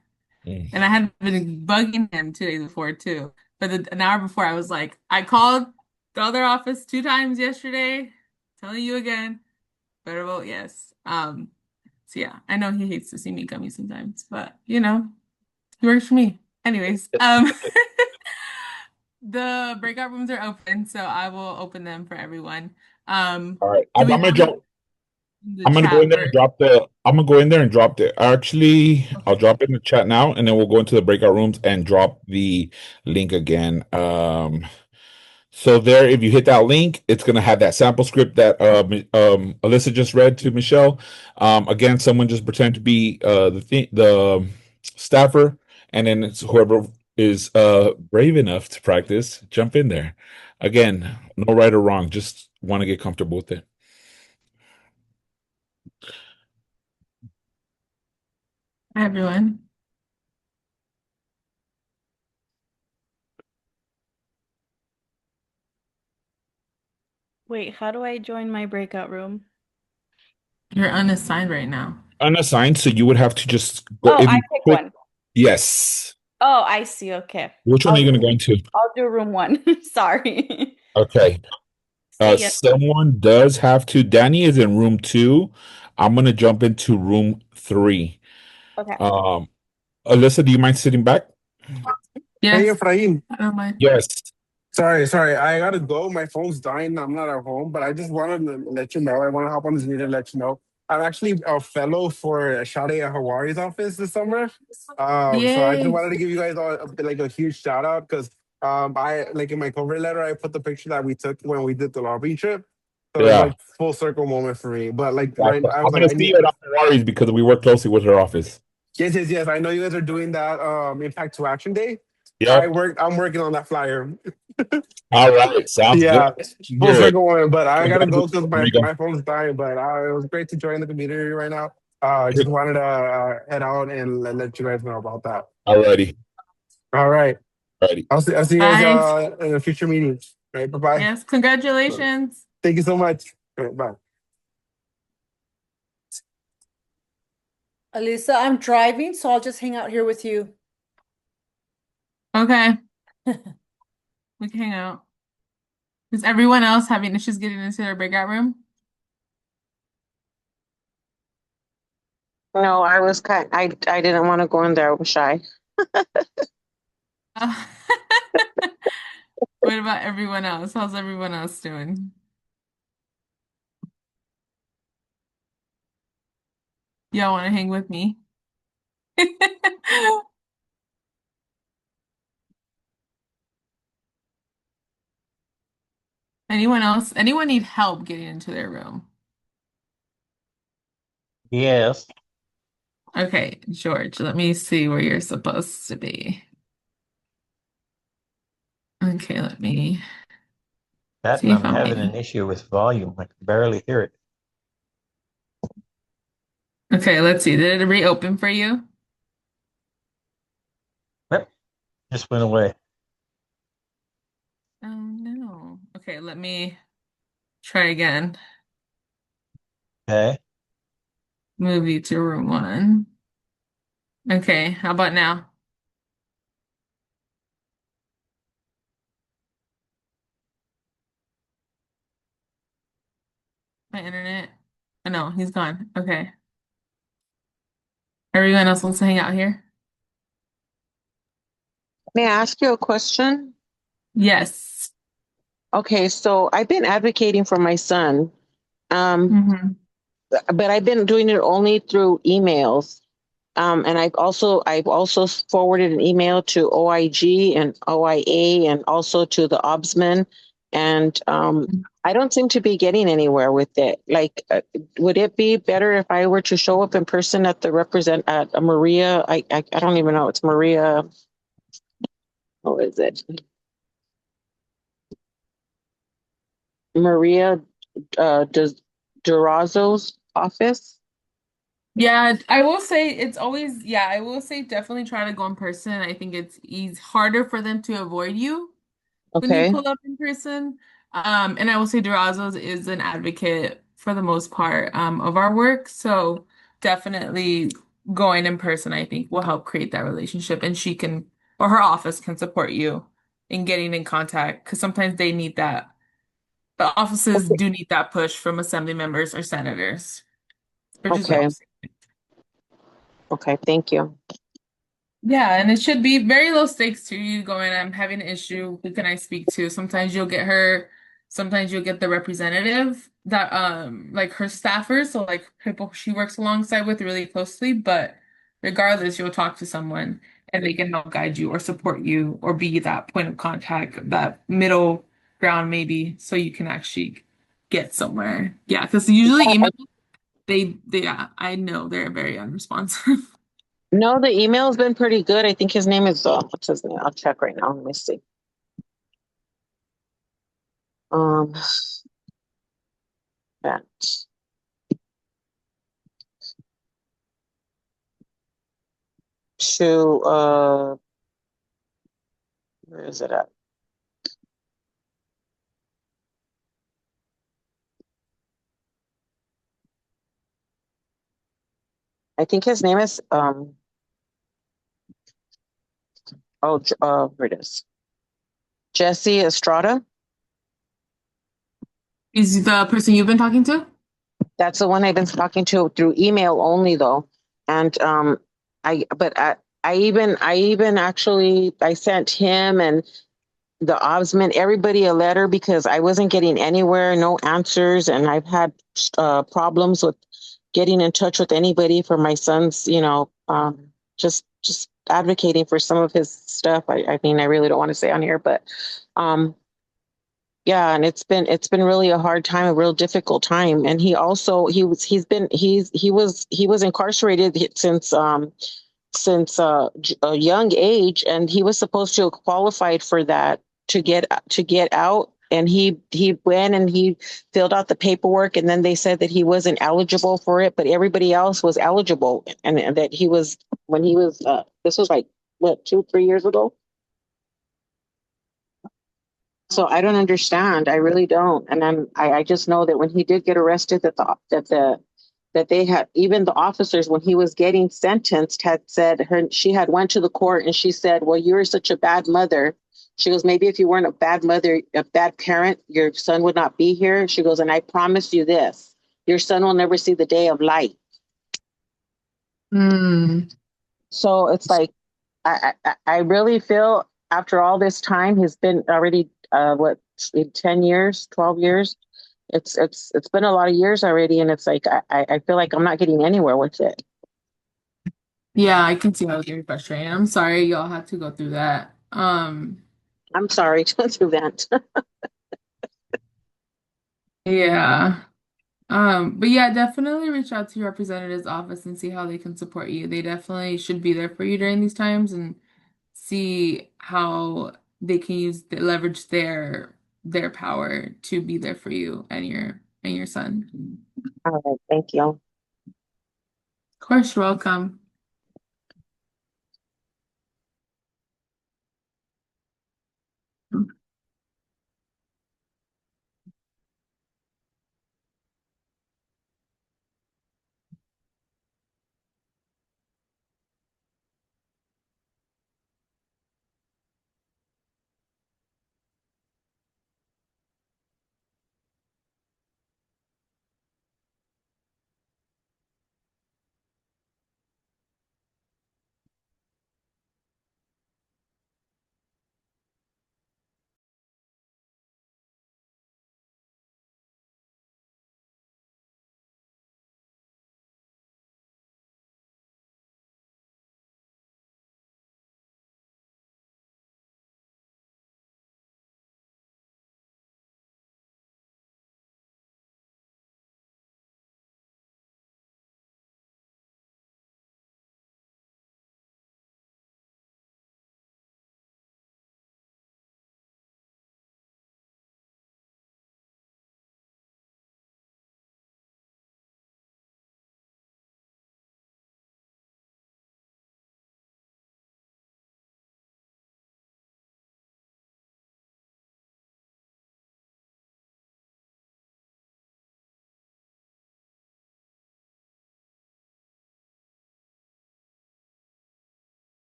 [SPEAKER 9] And I had been bugging him 2 days before too. But an hour before, I was like, I called the other office 2 times yesterday, telling you again, better vote yes. So yeah, I know he hates to see me coming sometimes, but he works for me. Anyways, the breakout rooms are open, so I will open them for everyone.
[SPEAKER 1] All right, I'm gonna go in there and drop the. I'm gonna go in there and drop the. Actually, okay. I'll drop it in the chat now, and then we'll go into the breakout rooms and drop the link again. So there, if you hit that link, it's gonna have that sample script that Alyssa just read to Michelle. Again, someone just pretend to be the staffer, and then it's whoever is brave enough to practice, jump in there. Again, no right or wrong, just want to get comfortable with it.
[SPEAKER 9] Hi, everyone.
[SPEAKER 5] Wait, how do I join my breakout room?
[SPEAKER 9] You're unassigned right now.
[SPEAKER 1] Unassigned, so you would have to just go.
[SPEAKER 5] Oh, I pick one.
[SPEAKER 1] Yes.
[SPEAKER 5] Oh, I see. Okay.
[SPEAKER 1] Which one are you going to go into?
[SPEAKER 5] I'll do room 1. Sorry.
[SPEAKER 1] Okay. Someone does have to. Danny is in room 2. I'm going to jump into room 3.
[SPEAKER 5] Okay.
[SPEAKER 1] Alyssa, do you mind sitting back?
[SPEAKER 9] Yes.
[SPEAKER 12] Hey, Efrain.
[SPEAKER 9] I don't mind.
[SPEAKER 1] Yes.
[SPEAKER 12] Sorry. I gotta go. My phone's dying. I'm not at home, but I just wanted to let you know. I want to hop on this meeting and let you know. I'm actually a fellow for Sade Hawari's office this summer. So I just wanted to give you guys all a huge shout out because I in my cover letter I put the picture that we took when we did the lobbying trip. So
[SPEAKER 1] Yeah.
[SPEAKER 12] it's full circle moment for me. But
[SPEAKER 1] I'm going to see you at Hawari's because we work closely with her office.
[SPEAKER 12] Yes. I know you guys are doing that Impact to Action Day.
[SPEAKER 1] Yeah,
[SPEAKER 12] I'm working on that flyer.
[SPEAKER 1] All right, sounds good.
[SPEAKER 12] Yeah, full
[SPEAKER 1] Good.
[SPEAKER 12] circle one. But I gotta go because
[SPEAKER 1] Congratulations, Rico.
[SPEAKER 12] my phone's dying. But it was great to join the community right now. I just wanted to head out and let you guys know about that.
[SPEAKER 1] Alrighty.
[SPEAKER 12] All right.
[SPEAKER 1] Alrighty.
[SPEAKER 12] I'll see you guys
[SPEAKER 9] Bye.
[SPEAKER 12] in a future meeting. All right. Bye bye.
[SPEAKER 9] Yes, congratulations.
[SPEAKER 12] Thank you so much. All right, bye.
[SPEAKER 13] Alyssa, I'm driving, so I'll just hang out here with you.
[SPEAKER 9] Okay. We can hang out. Is everyone else having issues getting into their breakout room?
[SPEAKER 14] No, I didn't want to go in there. I was shy.
[SPEAKER 9] Uh, What about everyone else? How's everyone else doing? Y'all want to hang with me? Anyone else? Anyone need help getting into their room?
[SPEAKER 15] Yes.
[SPEAKER 9] Okay, George, let me see where you're supposed to be. Okay, let me
[SPEAKER 15] That
[SPEAKER 9] see
[SPEAKER 15] and
[SPEAKER 9] if
[SPEAKER 15] I'm
[SPEAKER 9] I'm
[SPEAKER 15] having
[SPEAKER 9] able.
[SPEAKER 15] an issue with volume. I can barely hear it.
[SPEAKER 9] Okay, let's see. Did it reopen for you?
[SPEAKER 15] Yep. Just went away.
[SPEAKER 9] Oh no. Okay, let me try again.
[SPEAKER 15] Okay.
[SPEAKER 9] Move you to room 1. Okay, how about now? My internet? Oh no, he's gone. Okay. Everyone else wants to hang out here?
[SPEAKER 14] May I ask you a question?
[SPEAKER 9] Yes.
[SPEAKER 14] Okay, so I've been advocating for my son,
[SPEAKER 9] Mm-hmm.
[SPEAKER 14] but I've been doing it only through emails. And I've also forwarded an email to OIG and OIA and also to the ombudsman. And I don't seem to be getting anywhere with it. Like, would it be better if I were to show up in person at at Maria? I don't even know. It's Maria. What is it? Maria Durazo's office.
[SPEAKER 9] Yeah, I will say it's always, yeah, I will say definitely try to go in person. I think it's harder for them to avoid you when you
[SPEAKER 14] Okay.
[SPEAKER 9] pull up in person. And I will say Durazo's is an advocate for the most part of our work. So definitely going in person, I think, will help create that relationship. And she can, or her office can support you in getting in contact because sometimes they need that. The offices
[SPEAKER 14] Okay.
[SPEAKER 9] do need that push from assembly members or senators or just
[SPEAKER 14] Okay.
[SPEAKER 9] reps.
[SPEAKER 14] Okay. Thank you.
[SPEAKER 9] Yeah, and it should be very low stakes too. You go in, I'm having an issue. Who can I speak to? Sometimes you'll get her, sometimes you'll get the representative that like her staffers, so like people she works alongside with really closely, but regardless, you'll talk to someone and they can help guide you or support you or be that point of contact, that middle ground maybe, so you can actually get somewhere. Yeah, because usually email they yeah, I know they're very unresponsive.
[SPEAKER 14] No, the email's been pretty good. I think his name is what's his name? I'll check right now. Let me see. Um, that to where is it at? I think his name is here it is. Jesse Estrada.
[SPEAKER 9] Is the person you've been talking to?
[SPEAKER 14] That's the one I've been talking to through email only though. And I even actually I sent him and the ombudsman, everybody a letter because I wasn't getting anywhere, no answers, and I've had problems with getting in touch with anybody for my son's, just advocating for some of his stuff. I mean, I really don't want to say on here, but yeah, and it's been really a hard time, a real difficult time. And he also he was incarcerated since a young age, and he was supposed to have qualified for that to get out, and he went and he filled out the paperwork, and then they said that he wasn't eligible for it, but everybody else was eligible, and that he was when he was this was like what 2-3 years ago. So I don't understand. I really don't. And I just know that when he did get arrested, that they had, even the officers, when he was getting sentenced, had said she had went to the court and she said, well, you're such a bad mother. She goes, maybe if you weren't a bad mother, a bad parent, your son would not be here. She goes, and I promise you this, your son will never see the day of light. So it's like, I really feel after all this time, he's been already, 10 years, 12 years. It's been a lot of years already. And it's like, I feel like I'm not getting anywhere with it.
[SPEAKER 9] Yeah, I can see how it's getting frustrating. I'm sorry y'all had to go through that.
[SPEAKER 14] I'm sorry to vent.
[SPEAKER 9] Yeah. But yeah, definitely reach out to your representative's office and see how they can support you. They definitely should be there for you during these times and see how they can leverage their power to be there for you and your son.
[SPEAKER 14] All right, thank you.
[SPEAKER 9] Of course, you're welcome.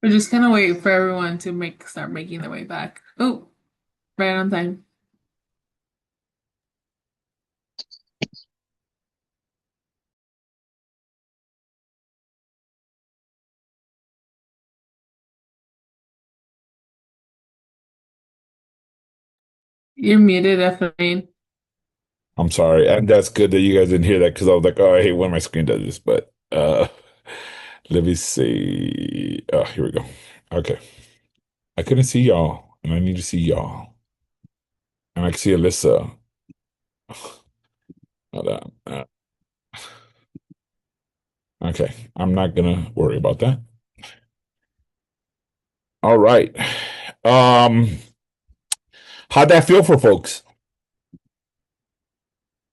[SPEAKER 9] We're just gonna wait for everyone to start making their way back. Oh, right on time. You're muted, Efrain.
[SPEAKER 1] I'm sorry, and that's good that you guys didn't hear that because I was like, oh, I hate when my screen does this. But let me see. Oh, here we go. Okay, I couldn't see y'all, and I need to see y'all, and I can see Alyssa. Hold on. Okay, I'm not gonna worry about that. All right. How'd that feel for folks?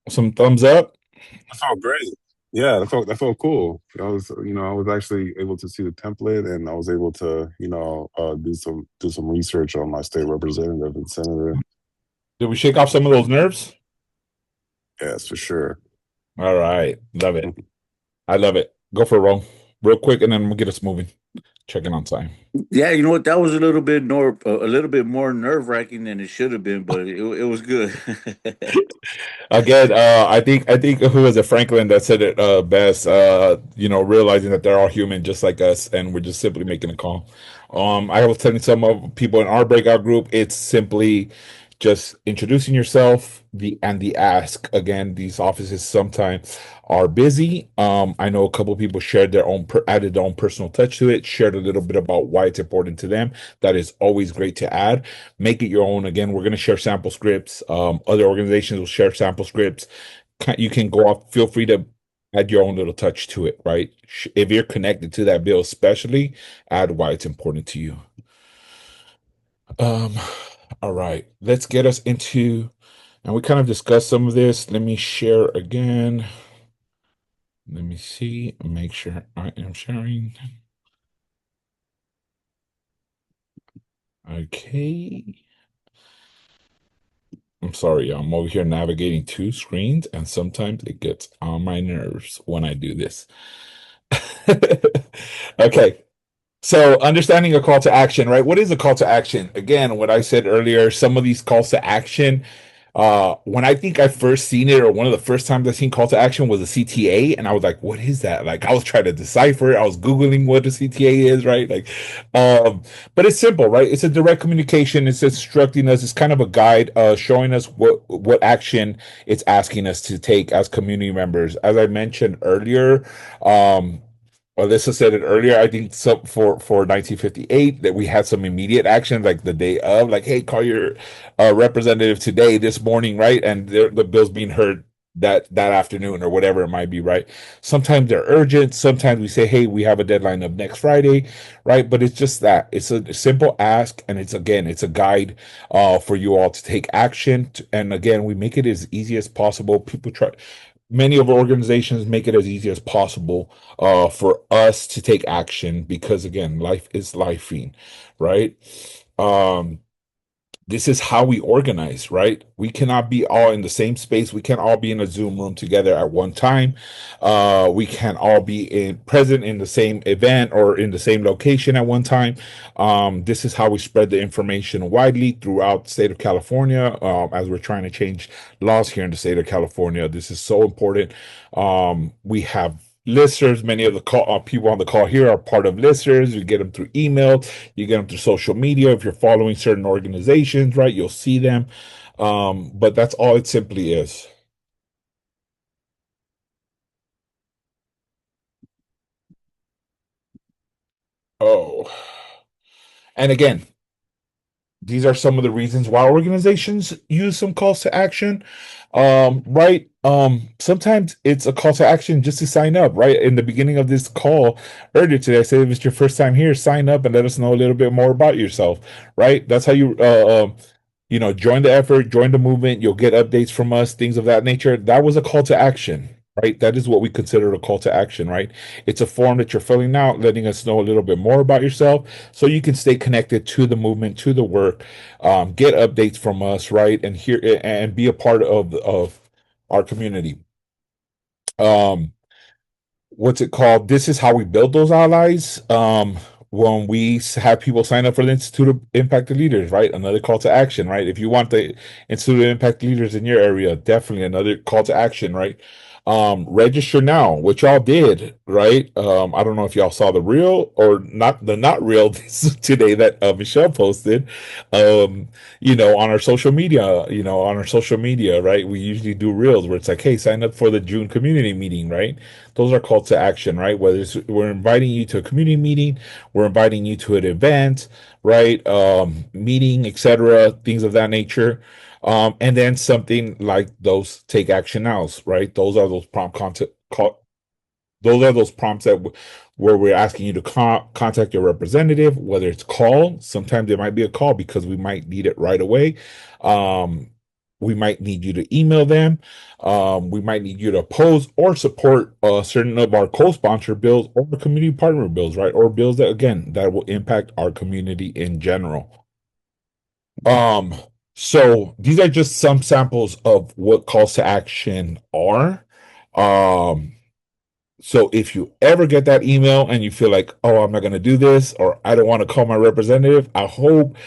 [SPEAKER 1] Some thumbs up?
[SPEAKER 6] That felt great. Yeah, that felt cool. I was actually able to see the template, and I was able to, do some research on my state representative and senator.
[SPEAKER 1] Did we shake off some of those nerves?
[SPEAKER 6] Yes, for sure.
[SPEAKER 1] All right. Love it. I love it. Go for it, Ro. Real quick, and then we'll get us moving. Checking on time.
[SPEAKER 16] Yeah, you know what? That was a little bit more nerve wracking than it should have been, but it was good.
[SPEAKER 1] Again, I think who was it, Franklin, that said it best. Realizing that they're all human just like us, and we're just simply making a call. I was telling some of people in our breakout group, it's simply just introducing yourself, the ask. Again, these offices sometimes are busy. I know a couple of people shared added their own personal touch to it, shared a little bit about why it's important to them. That is always great to add. Make it your own. Again, we're going to share sample scripts. Other organizations will share sample scripts. You can go off. Feel free to add your own little touch to it. Right? If you're connected to that bill, especially, add why it's important to you. Um, all right, let's get us into, and we kind of discussed some of this. Let me share again. Let me see, make sure I am sharing. Okay. I'm sorry, I'm over here navigating two screens, and sometimes it gets on my nerves when I do this. Okay. So understanding a call to action, right? What is a call to action? Again, what I said earlier, some of these calls to action, when I think I first seen it, or one of the first times I seen call to action was a CTA, and I was like, what is that? Like I was trying to decipher it. I was Googling what a CTA is, right? But it's simple, right? It's a direct communication. It's instructing us, it's kind of a guide, showing us what action it's asking us to take as community members. As I mentioned earlier, Alyssa said it earlier. I think for 1958 that we had some immediate action, like the day of, like, hey, call your representative today, this morning, right? And the bill's being heard that afternoon or whatever it might be, right? Sometimes they're urgent. Sometimes we say, hey, we have a deadline of next Friday, right? But it's just that it's a simple ask, and it's a guide for you all to take action. And again, we make it as easy as possible. Many of our organizations make it as easy as possible for us to take action because, again, life is lifing, right? This is how we organize, right? We cannot be all in the same space. We can't all be in a Zoom room together at one time. We can't all be present in the same event or in the same location at one time. This is how we spread the information widely throughout the state of California, as we're trying to change laws here in the state of California. This is so important. We have listservs. Many of the people on the call here are part of listservs. You get them through email, you get them through social media. If you're following certain organizations, right, you'll see them. But that's all it simply is. Oh, and again, these are some of the reasons why organizations use some calls to action, right? Sometimes it's a call to action just to sign up, right? In the beginning of this call earlier today, I said if it's your first time here, sign up and let us know a little bit more about yourself, right? That's how you join the effort, join the movement. You'll get updates from us, things of that nature. That was a call to action, right? That is what we consider a call to action, right? It's a form that you're filling out, letting us know a little bit more about yourself so you can stay connected to the movement, to the work, get updates from us, right? And hear and be a part of our community. What's it called? This is how we build those allies. when we have people sign up for the Institute of Impact Leaders, right? Another call to action, right? If you want the Institute of Impact Leaders in your area, definitely another call to action, right? Register now, which y'all did, right? I don't know if y'all saw the reel or not, the not real today that Michelle posted. On our social media, right? We usually do reels where it's like, hey, sign up for the June community meeting, right? Those are call to action, right? Whether we're inviting you to a community meeting, we're inviting you to an event, right? Meeting, etc., things of that nature. And then something like those take action nows, right? Those are those those are those prompts where we're asking you to contact your representative, whether it's call. Sometimes it might be a call because we might need it right away. We might need you to email them. We might need you to oppose or support certain of our co-sponsor bills or the community partner bills, right? Or bills that will impact our community in general. So these are just some samples of what calls to action are. So if you ever get that email and you feel like, oh, I'm not going to do this, or I don't want to call my representative, I hope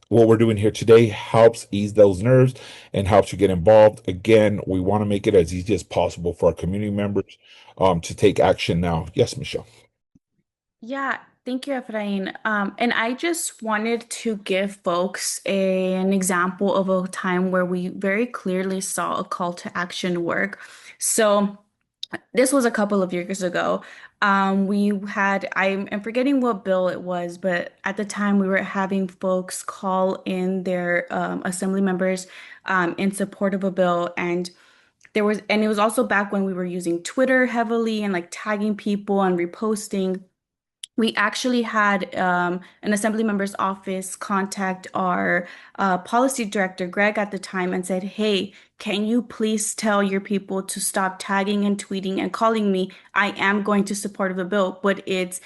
[SPEAKER 1] what we're doing here today helps ease those nerves and helps you get involved. Again, we want to make it as easy as possible for our community members to take action now. Yes, Michelle.
[SPEAKER 5] Yeah, thank you, Efrain. And I just wanted to give folks an example of a time where we very clearly saw a call to action work. So this was a couple of years ago. I'm forgetting what bill it was, but at the time we were having folks call in their assembly members in support of a bill. And it was also back when we were using Twitter heavily and like tagging people and reposting. We actually had an assembly member's office contact our policy director, Greg, at the time and said, hey, can you please tell your people to stop tagging and tweeting and calling me? I am going to support the bill, but it's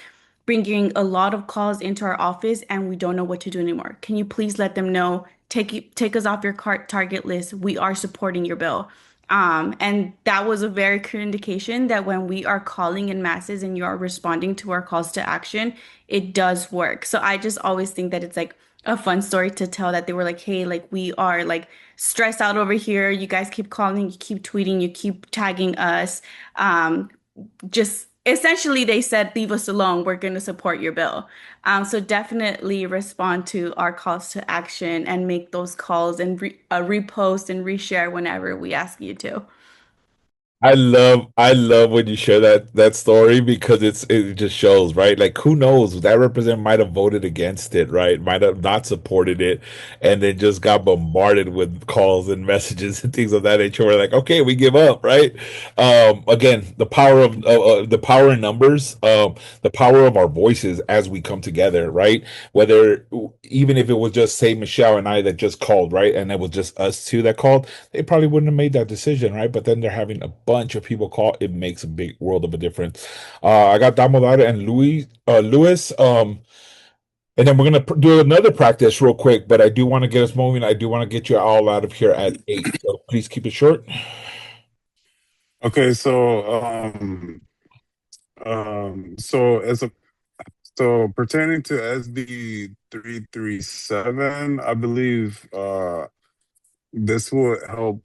[SPEAKER 5] bringing a lot of calls into our office and we don't know what to do anymore. Can you please let them know, take us off your target list. We are supporting your bill. And that was a very clear indication that when we are calling in masses and you are responding to our calls to action, it does work. So I just always think that it's like a fun story to tell that they were like, hey, like we are like stressed out over here. You guys keep calling, you keep tweeting, you keep tagging us. Just essentially they said, leave us alone. We're going to support your bill. So definitely respond to our calls to action and make those calls and repost and reshare whenever we ask you to.
[SPEAKER 1] I love when you share that story because it just shows, right? Like who knows, that representative might have voted against it, right? Might have not supported it and then just got bombarded with calls and messages and things of that nature. We're like, okay, we give up, right? Again, the power of the power in numbers, the power of our voices as we come together, right? Whether even if it was just say Michelle and I that just called, right? And it was just us two that called, they probably wouldn't have made that decision, right? But then they're having a bunch of people call, it makes a big world of a difference. I got Damodar and Lewis. And then we're gonna do another practice real quick, but I do want to get us moving. I do want to get you all out of here at 8. So please keep it short.
[SPEAKER 6] Okay, so pertaining to SB 337, I believe this will help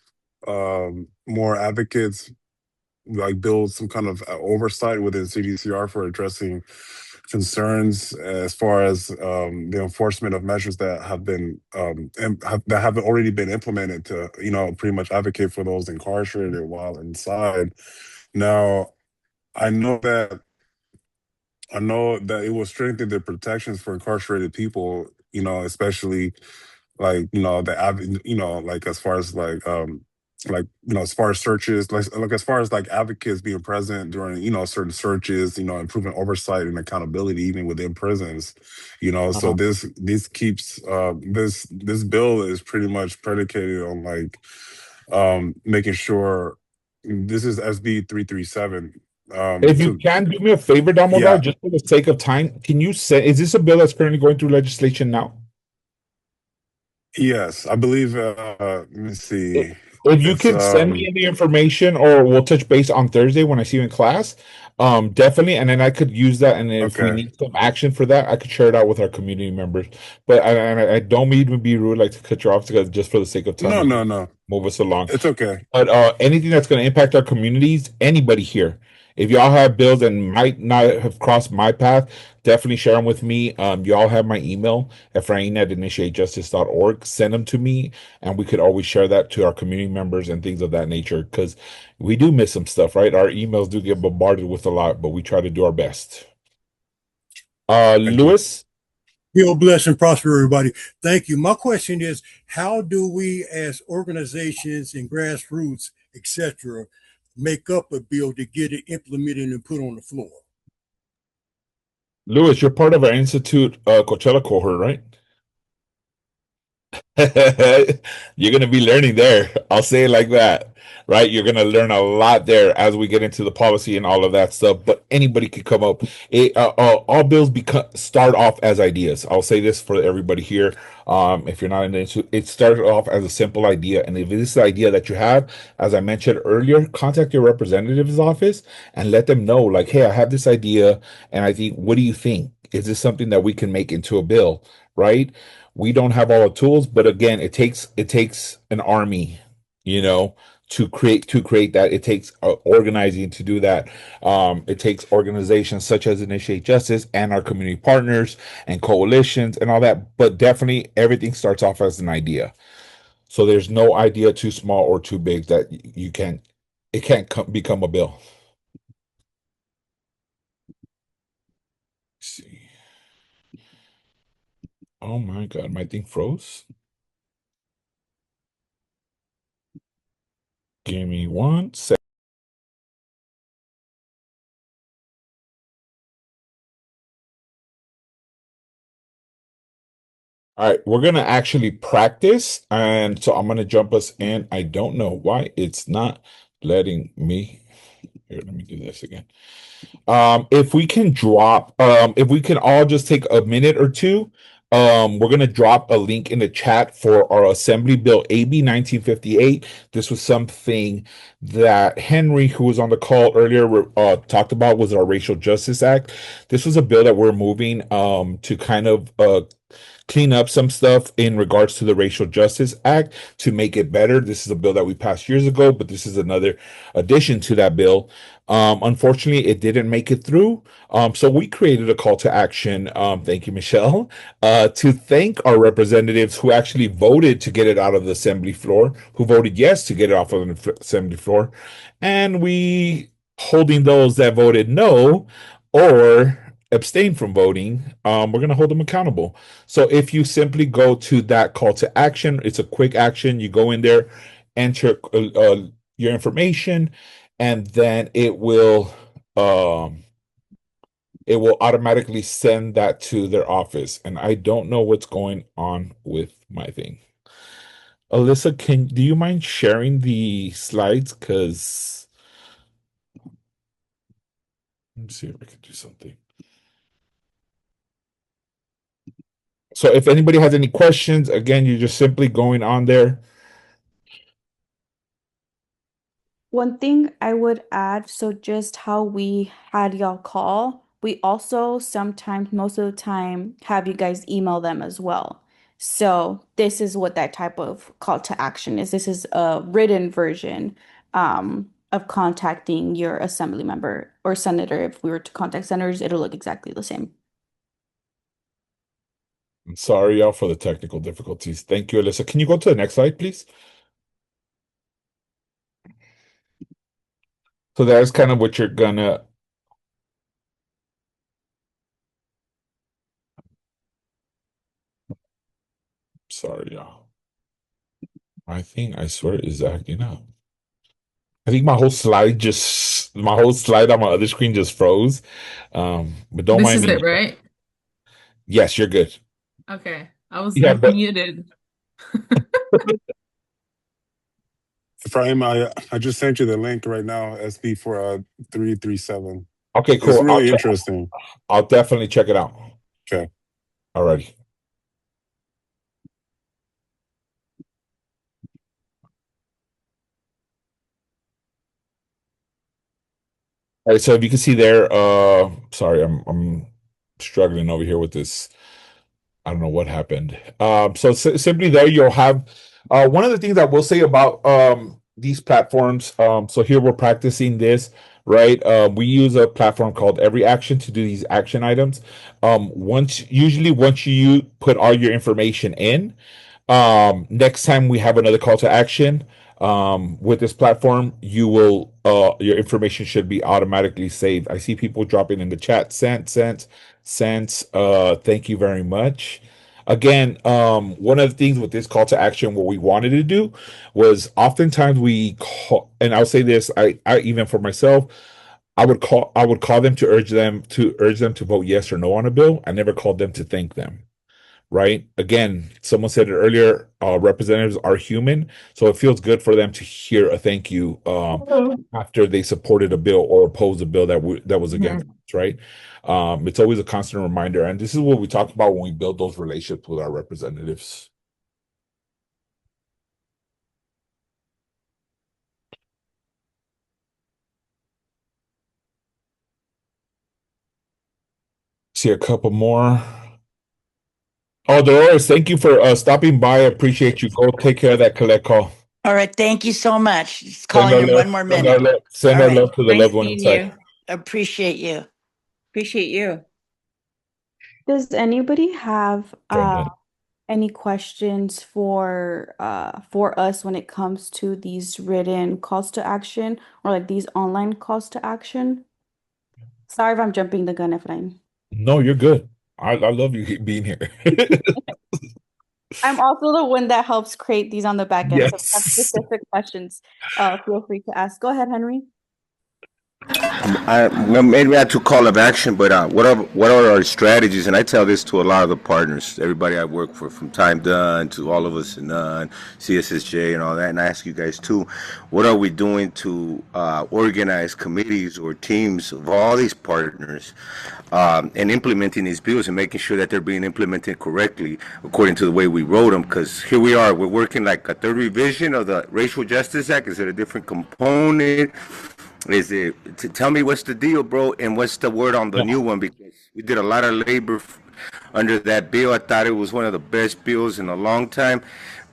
[SPEAKER 6] more advocates like build some kind of oversight within CDCR for addressing concerns as far as the enforcement of measures that have been that have already been implemented to pretty much advocate for those incarcerated while inside. Now, I know that it will strengthen the protections for incarcerated people, especially like like as far as as far as searches, like as far as like advocates being present during certain searches, improving oversight and accountability even within prisons, so this keeps this bill is pretty much predicated on like making sure this is SB 337.
[SPEAKER 1] If you can do me a favor, Damodar,
[SPEAKER 6] Yeah.
[SPEAKER 1] just for the sake of time, can you say, is this a bill that's currently going through legislation now?
[SPEAKER 6] Yes, I believe. Let me see.
[SPEAKER 1] If you
[SPEAKER 6] It's
[SPEAKER 1] can send me any information, or we'll touch base on Thursday when I see you in class, definitely. And then I could use that. And if we
[SPEAKER 6] okay.
[SPEAKER 1] need some action for that, I could share it out with our community members. But I don't mean to be rude, like to cut you off, because just for the sake of time,
[SPEAKER 6] No, no, no.
[SPEAKER 1] move us along.
[SPEAKER 6] It's okay.
[SPEAKER 1] But anything that's going to impact our communities, anybody here, if y'all have bills and might not have crossed my path, definitely share them with me. Y'all have my email, Efrain@initiatejustice.org. Send them to me, and we could always share that to our community members and things of that nature, because we do miss some stuff, right? Our emails do get bombarded with a lot, but we try to do our best.
[SPEAKER 6] Thank you.
[SPEAKER 1] Lewis?
[SPEAKER 17] He'll bless and prosper everybody. Thank you. My question is, how do we as organizations and grassroots, etc., make up a bill to get it implemented and put on the floor?
[SPEAKER 1] Lewis, you're part of our Institute Coachella cohort, right? You're going to be learning there. I'll say it like that, right? You're going to learn a lot there as we get into the policy and all of that stuff. But anybody could come up. All bills start off as ideas. I'll say this for everybody here. If you're not in the institute, it started off as a simple idea. And if this is the idea that you have, as I mentioned earlier, contact your representative's office and let them know, like, hey, I have this idea, and I think, what do you think? Is this something that we can make into a bill, right? We don't have all the tools, but again, it takes an army, to create that. It takes organizing to do that. It takes organizations such as Initiate Justice and our community partners and coalitions and all that. But definitely, everything starts off as an idea. So there's no idea too small or too big that it can't become a bill. Let's see. Oh my God, my thing froze. Give me 1 second. All right, we're gonna actually practice, and so I'm gonna jump us in. I don't know why it's not letting me. Here, let me do this again. If we can if we can all just take a minute or two, we're gonna drop a link in the chat for our Assembly Bill AB 1958. This was something that Henry, who was on the call earlier, talked about, was our Racial Justice Act. This was a bill that we're moving to kind of clean up some stuff in regards to the Racial Justice Act to make it better. This is a bill that we passed years ago, but this is another addition to that bill. Unfortunately, it didn't make it through. So we created a call to action. Thank you, Michelle, to thank our representatives who actually voted to get it out of the assembly floor, who voted yes to get it off of the assembly floor. And we holding those that voted no or abstain from voting, we're going to hold them accountable. So if you simply go to that call to action, it's a quick action. You go in there, enter your information, and then it will automatically send that to their office. And I don't know what's going on with my thing. Alyssa, do you mind sharing the slides? Because let me see if I can do something. So if anybody has any questions, again, you're just simply going on there.
[SPEAKER 5] One thing I would add, so just how we had y'all call, we also sometimes, most of the time, have you guys email them as well. So this is what that type of call to action is. This is a written version of contacting your assembly member or senator. If we were to contact senators, it'll look exactly the same.
[SPEAKER 1] I'm sorry, y'all, for the technical difficulties. Thank you, Alyssa. Can you go to the next slide, please? So that's kind of what you're gonna. Sorry, y'all. My thing, I swear, is acting up. I think my whole slide on my other screen just froze. But don't
[SPEAKER 9] This
[SPEAKER 1] mind
[SPEAKER 9] is
[SPEAKER 1] me.
[SPEAKER 9] it, right?
[SPEAKER 1] Yes, you're good.
[SPEAKER 9] Okay. I was
[SPEAKER 1] Yeah, but
[SPEAKER 9] muted.
[SPEAKER 6] Ephraim, I just sent you the link right now, SB for 337.
[SPEAKER 1] okay,
[SPEAKER 6] It's
[SPEAKER 1] cool.
[SPEAKER 6] really interesting.
[SPEAKER 1] I'll definitely check it out.
[SPEAKER 6] Okay.
[SPEAKER 1] Alrighty. All right, so if you can see there, sorry, I'm struggling over here with this. I don't know what happened. So simply there you'll have one of the things I will say about these platforms. So here we're practicing this, right? We use a platform called Every Action to do these action items. Once you put all your information in, next time we have another call to action with this platform, you will your information should be automatically saved. I see people dropping in the chat, sense. Thank you very much. Again, one of the things with this call to action, what we wanted to do was oftentimes we call, and I'll say this, I even for myself, I would call them to urge them to vote yes or no on a bill. I never called them to thank them, right? Again, someone said it earlier, representatives are human, so it feels good for them to hear a thank you after they supported a bill or opposed a bill that was against us, right? It's always a constant reminder, and this is what we talk about when we build those relationships with our representatives. See a couple more. Oh, Dolores, thank you for stopping by. I appreciate you. Go take care of that collect call.
[SPEAKER 18] All right, thank you so much. Just calling in one more minute.
[SPEAKER 1] Send
[SPEAKER 18] All
[SPEAKER 1] our
[SPEAKER 18] right.
[SPEAKER 1] love to the
[SPEAKER 5] Nice
[SPEAKER 1] loved one
[SPEAKER 5] seeing
[SPEAKER 1] inside.
[SPEAKER 5] you.
[SPEAKER 18] Appreciate you.
[SPEAKER 5] Appreciate you. Does anybody have any questions for us when it comes to these written calls to action or like these online calls to action? Sorry if I'm jumping the gun, Efrain.
[SPEAKER 1] No, you're good. I love you being here.
[SPEAKER 5] I'm also the one that helps create these on the back end. So if you have
[SPEAKER 1] Yes.
[SPEAKER 5] specific questions, feel free to ask. Go ahead, Henry.
[SPEAKER 7] Maybe not to call of action, but what are our strategies? And I tell this to a lot of the partners, everybody I work for, from Time Done to all of us in CSSJ and all that. And I ask you guys too, what are we doing to organize committees or teams of all these partners and implementing these bills and making sure that they're being implemented correctly according to the way we wrote them? Because here we are, we're working like a third revision of the Racial Justice Act. Is it a different component? Is it tell me what's the deal, bro, and what's the word on the new one? Because we did a lot of labor under that bill. I thought it was one of the best bills in a long time,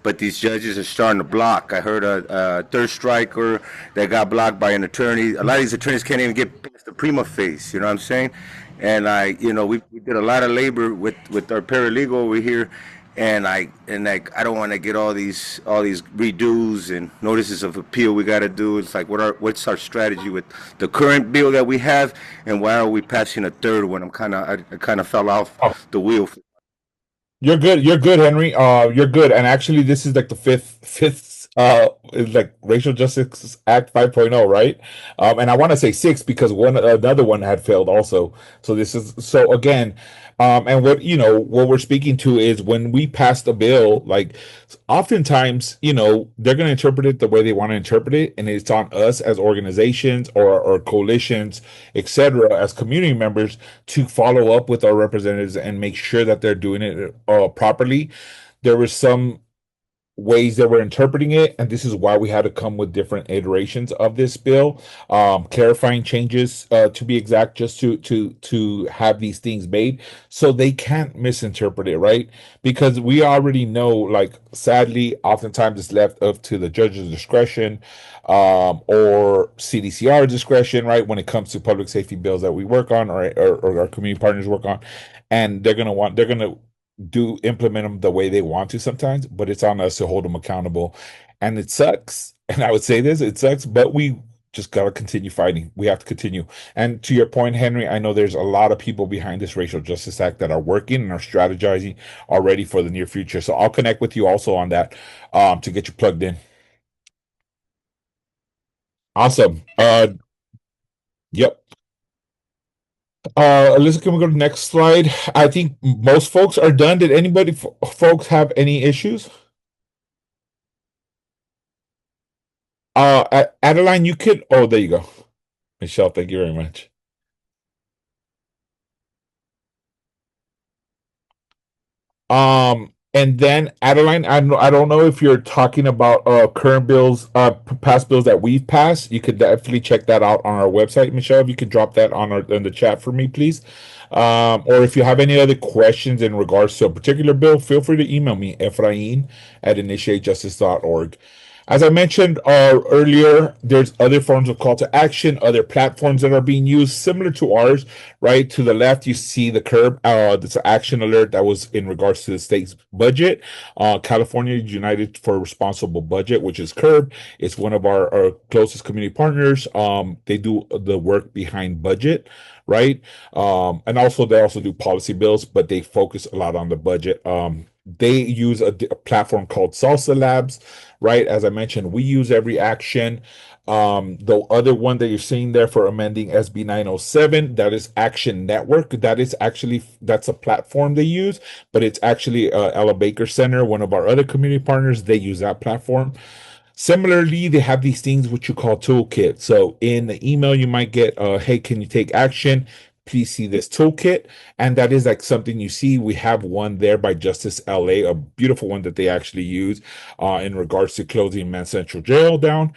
[SPEAKER 7] but these judges are starting to block. I heard a third striker that got blocked by an attorney. A lot of these attorneys can't even get past the prima facie. You know what I'm saying? And we did a lot of labor with our paralegal over here. And I don't want to get all these redos and notices of appeal we got to do. It's like what's our strategy with the current bill that we have, and why are we passing a third one? I kind of fell off the wheel.
[SPEAKER 1] You're good, Henry. You're good. And actually, this is like the fifth is like Racial Justice Act 5.0, right? And I want to say 6 because another one had failed also. So this is so again, and what we're speaking to is when we pass the bill, like oftentimes, they're going to interpret it the way they want to interpret it, and it's on us as organizations or coalitions, etc., as community members to follow up with our representatives and make sure that they're doing it properly. There was some ways that we're interpreting it, and this is why we had to come with different iterations of this bill, clarifying changes to be exact, just to have these things made so they can't misinterpret it, right? Because we already know, like, sadly, oftentimes it's left up to the judge's discretion or CDCR discretion, right, when it comes to public safety bills that we work on or our community partners work on, and they're gonna implement them the way they want to sometimes, but it's on us to hold them accountable. And it sucks. And I would say this, it sucks, but we just got to continue fighting. We have to continue. And to your point, Henry, I know there's a lot of people behind this Racial Justice Act that are working and are strategizing already for the near future. So I'll connect with you also on that to get you plugged in. Awesome. Yep. Alyssa, can we go to the next slide? I think most folks are done. Did anybody folks have any issues? Adeline, you could. Oh, there you go. Michelle, thank you very much. And then Adeline, I don't know if you're talking about current bills, past bills that we've passed. You could definitely check that out on our website, Michelle. If you could drop that on our in the chat for me, please. Or if you have any other questions in regards to a particular bill, feel free to email me, Efrain@initiatejustice.org. As I mentioned earlier, there's other forms of call to action, other platforms that are being used similar to ours. Right to the left, you see the curb. That's an action alert that was in regards to the state's budget. California United for Responsible Budget, which is CURB. It's one of our closest community partners. They do the work behind budget, right? And also they also do policy bills, but they focus a lot on the budget. They use a platform called Salsa Labs, right? As I mentioned, we use Every Action. The other one that you're seeing there for amending SB 907, that is Action Network. That's a platform they use, but it's actually Ella Baker Center, one of our other community partners. They use that platform. Similarly, they have these things which you call toolkit. So in the email, you might get, hey, can you take action? Please see this toolkit. And that is like something you see. We have one there by Justice LA, a beautiful one that they actually use in regards to closing Men's Central Jail down.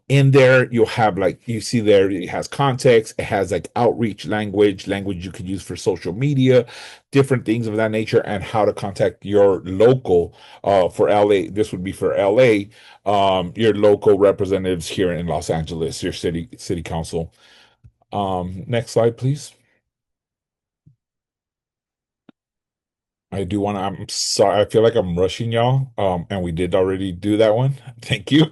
[SPEAKER 1] In there, you'll have like, you see there, it has context, it has like outreach language you could use for social media, different things of that nature, and how to contact your local, for LA, this would be for LA, your local representatives here in Los Angeles, your city council. Next slide, please. I'm sorry, I feel like I'm rushing y'all. And we did already do that one. Thank you.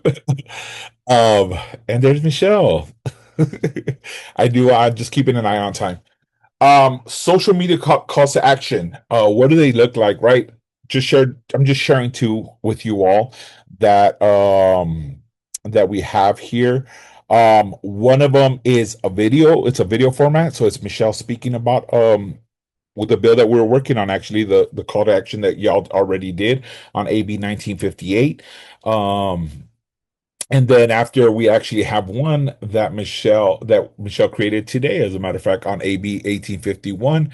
[SPEAKER 1] And there's Michelle. I'm just keeping an eye on time. Social media calls to action. What do they look like, right? I'm just sharing two with you all that that we have here. One of them is a video. It's a video format, so it's Michelle speaking about with the bill that we're working on, actually, the call to action that y'all already did on AB 1958. And then after, we actually have one that Michelle created today, as a matter of fact, on AB 1851,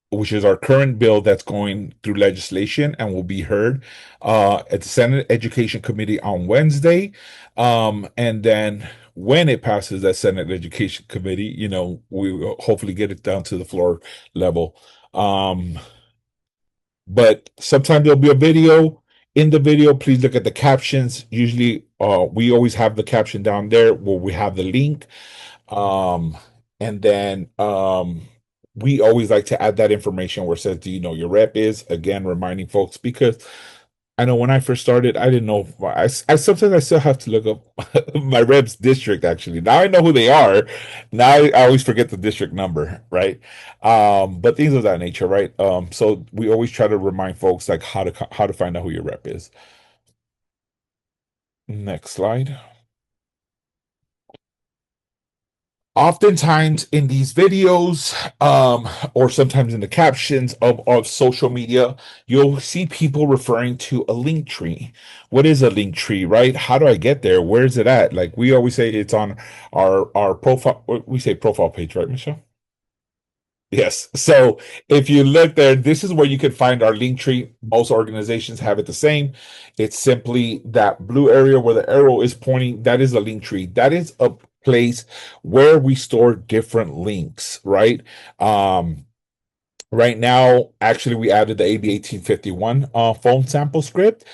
[SPEAKER 1] which is our current bill that's going through legislation and will be heard at the Senate Education Committee on Wednesday. And then when it passes that Senate Education Committee, we will hopefully get it down to the floor level. But sometimes there'll be a video. In the video, please look at the captions. Usually, we always have the caption down there where we have the link. And then we always like to add that information where it says, do you know your rep is? Again, reminding folks, because I know when I first started, I didn't know. I sometimes I still have to look up my rep's district, actually. Now I know who they are. Now I always forget the district number, right? But things of that nature, right? So we always try to remind folks like how to find out who your rep is. Next slide. Oftentimes in these videos, or sometimes in the captions of social media, you'll see people referring to a link tree. What is a link tree, right? How do I get there? Where is it at? Like we always say, it's on our profile. We say profile page, right, Michelle? Yes. So if you look there, this is where you can find our link tree. Most organizations have it the same. It's simply that blue area where the arrow is pointing. That is a link tree. That is a place where we store different links, right? Right now, actually, we added the AB 1851 phone sample script.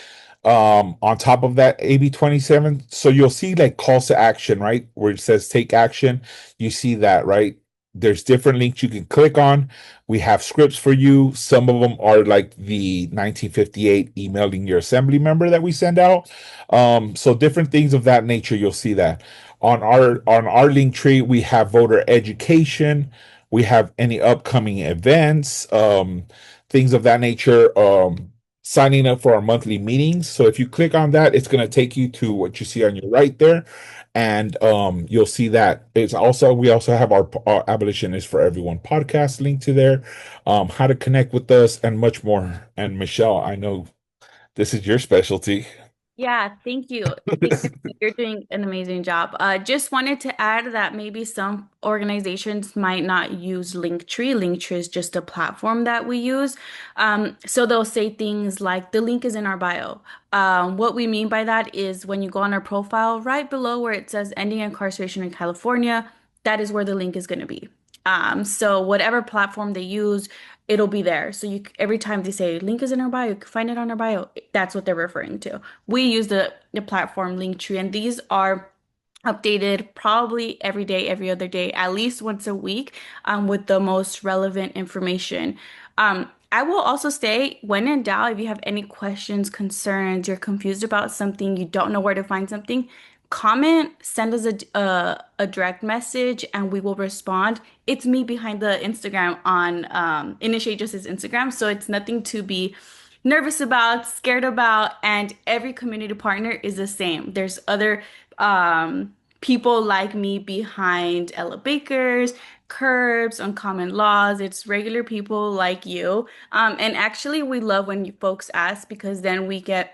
[SPEAKER 1] On top of that, AB 27. So you'll see like calls to action, right? Where it says take action. You see that, right? There's different links you can click on. We have scripts for you. Some of them are like the 1958 emailing your assembly member that we send out. So different things of that nature, you'll see that. On our link tree, we have voter education. We have any upcoming events, things of that nature, signing up for our monthly meetings. So if you click on that, it's going to take you to what you see on your right there. And you'll see that we also have our Abolition is for Everyone podcast link to there, how to connect with us and much more. And Michelle, I know this is your specialty.
[SPEAKER 5] Yeah, thank you. Thank you. You're doing an amazing job. Just wanted to add that maybe some organizations might not use Linktree. Linktree is just a platform that we use. So they'll say things like the link is in our bio. What we mean by that is when you go on our profile, right below where it says ending incarceration in California, that is where the link is going to be. So whatever platform they use, it'll be there. So you every time they say link is in our bio, you can find it on our bio. That's what they're referring to. We use the platform Linktree, and these are updated probably every day, every other day, at least once a week, with the most relevant information. I will also say, when in doubt, if you have any questions, concerns, you're confused about something, you don't know where to find something, comment, send us a direct message, and we will respond. It's me behind the Instagram on Initiate Justice Instagram, so it's nothing to be nervous about, scared about, and every community partner is the same. There's other people like me behind Ella Baker's, Curbs, Uncommon Laws. It's regular people like you. And actually, we love when you folks ask, because then we get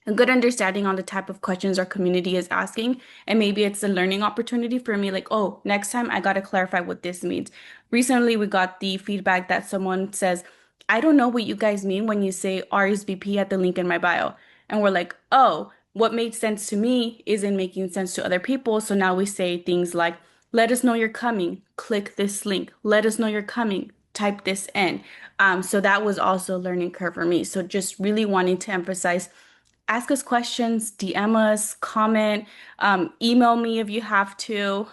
[SPEAKER 5] a good understanding on the type of questions our community is asking. And maybe it's a learning opportunity for me, like, oh, next time I got to clarify what this means. Recently, we got the feedback that someone says, I don't know what you guys mean when you say RSVP at the link in my bio. And we're like, oh, what made sense to me isn't making sense to other people. So now we say things like, let us know you're coming, click this link. Let us know you're coming, type this in. So that was also a learning curve for me. So just really wanting to emphasize, ask us questions, DM us, comment, email me if you have to,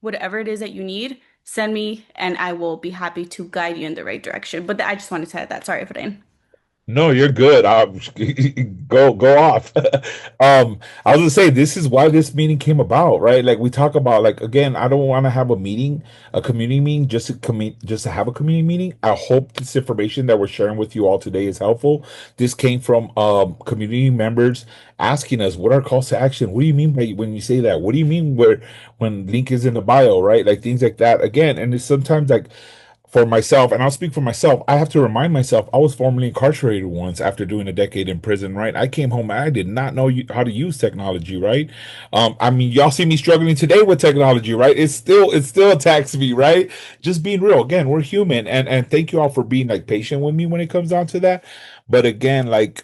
[SPEAKER 5] whatever it is that you need, send me, and I will be happy to guide you in the right direction. But I just wanted to add that. Sorry, Efrain.
[SPEAKER 1] No, you're good. Go off. I was gonna say this is why this meeting came about, right? Like we talk about, like again, I don't want to have a meeting, a community meeting, just to have a community meeting. I hope this information that we're sharing with you all today is helpful. This came from community members asking us, what are calls to action? What do you mean by when you say that? What do you mean when link is in the bio, right? Like things like that. Again, and it's sometimes like for myself, and I'll speak for myself, I have to remind myself I was formerly incarcerated once after doing a decade in prison, right? I came home, I did not know how to use technology, right? I mean, y'all see me struggling today with technology, right? It still attacks me, right? Just being real. Again, we're human, and thank you all for being like patient with me when it comes down to that. But again, like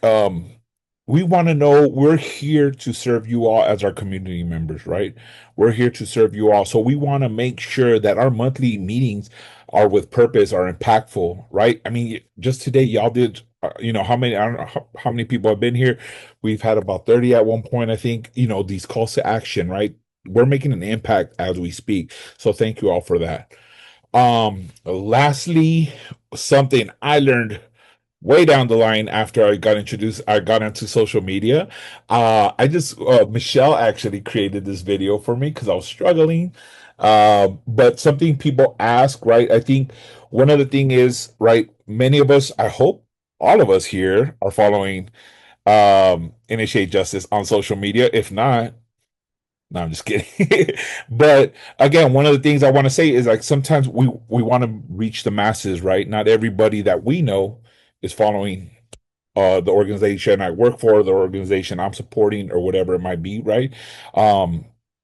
[SPEAKER 1] we want to know, we're here to serve you all as our community members, right? We're here to serve you all. So we want to make sure that our monthly meetings are with purpose, are impactful, right? I mean, just today, y'all did, how many, I don't know how many people have been here. We've had about 30 at one point, I think, these calls to action, right? We're making an impact as we speak. So thank you all for that. Lastly, something I learned way down the line after I got into social media. Michelle actually created this video for me because I was struggling. But something people ask, right? I think one of the thing is, right, many of us, I hope all of us here are following Initiate Justice on social media. If not, no, I'm just kidding. But again, one of the things I want to say is like sometimes we want to reach the masses, right? Not everybody that we know is following the organization I work for, the organization I'm supporting, or whatever it might be, right?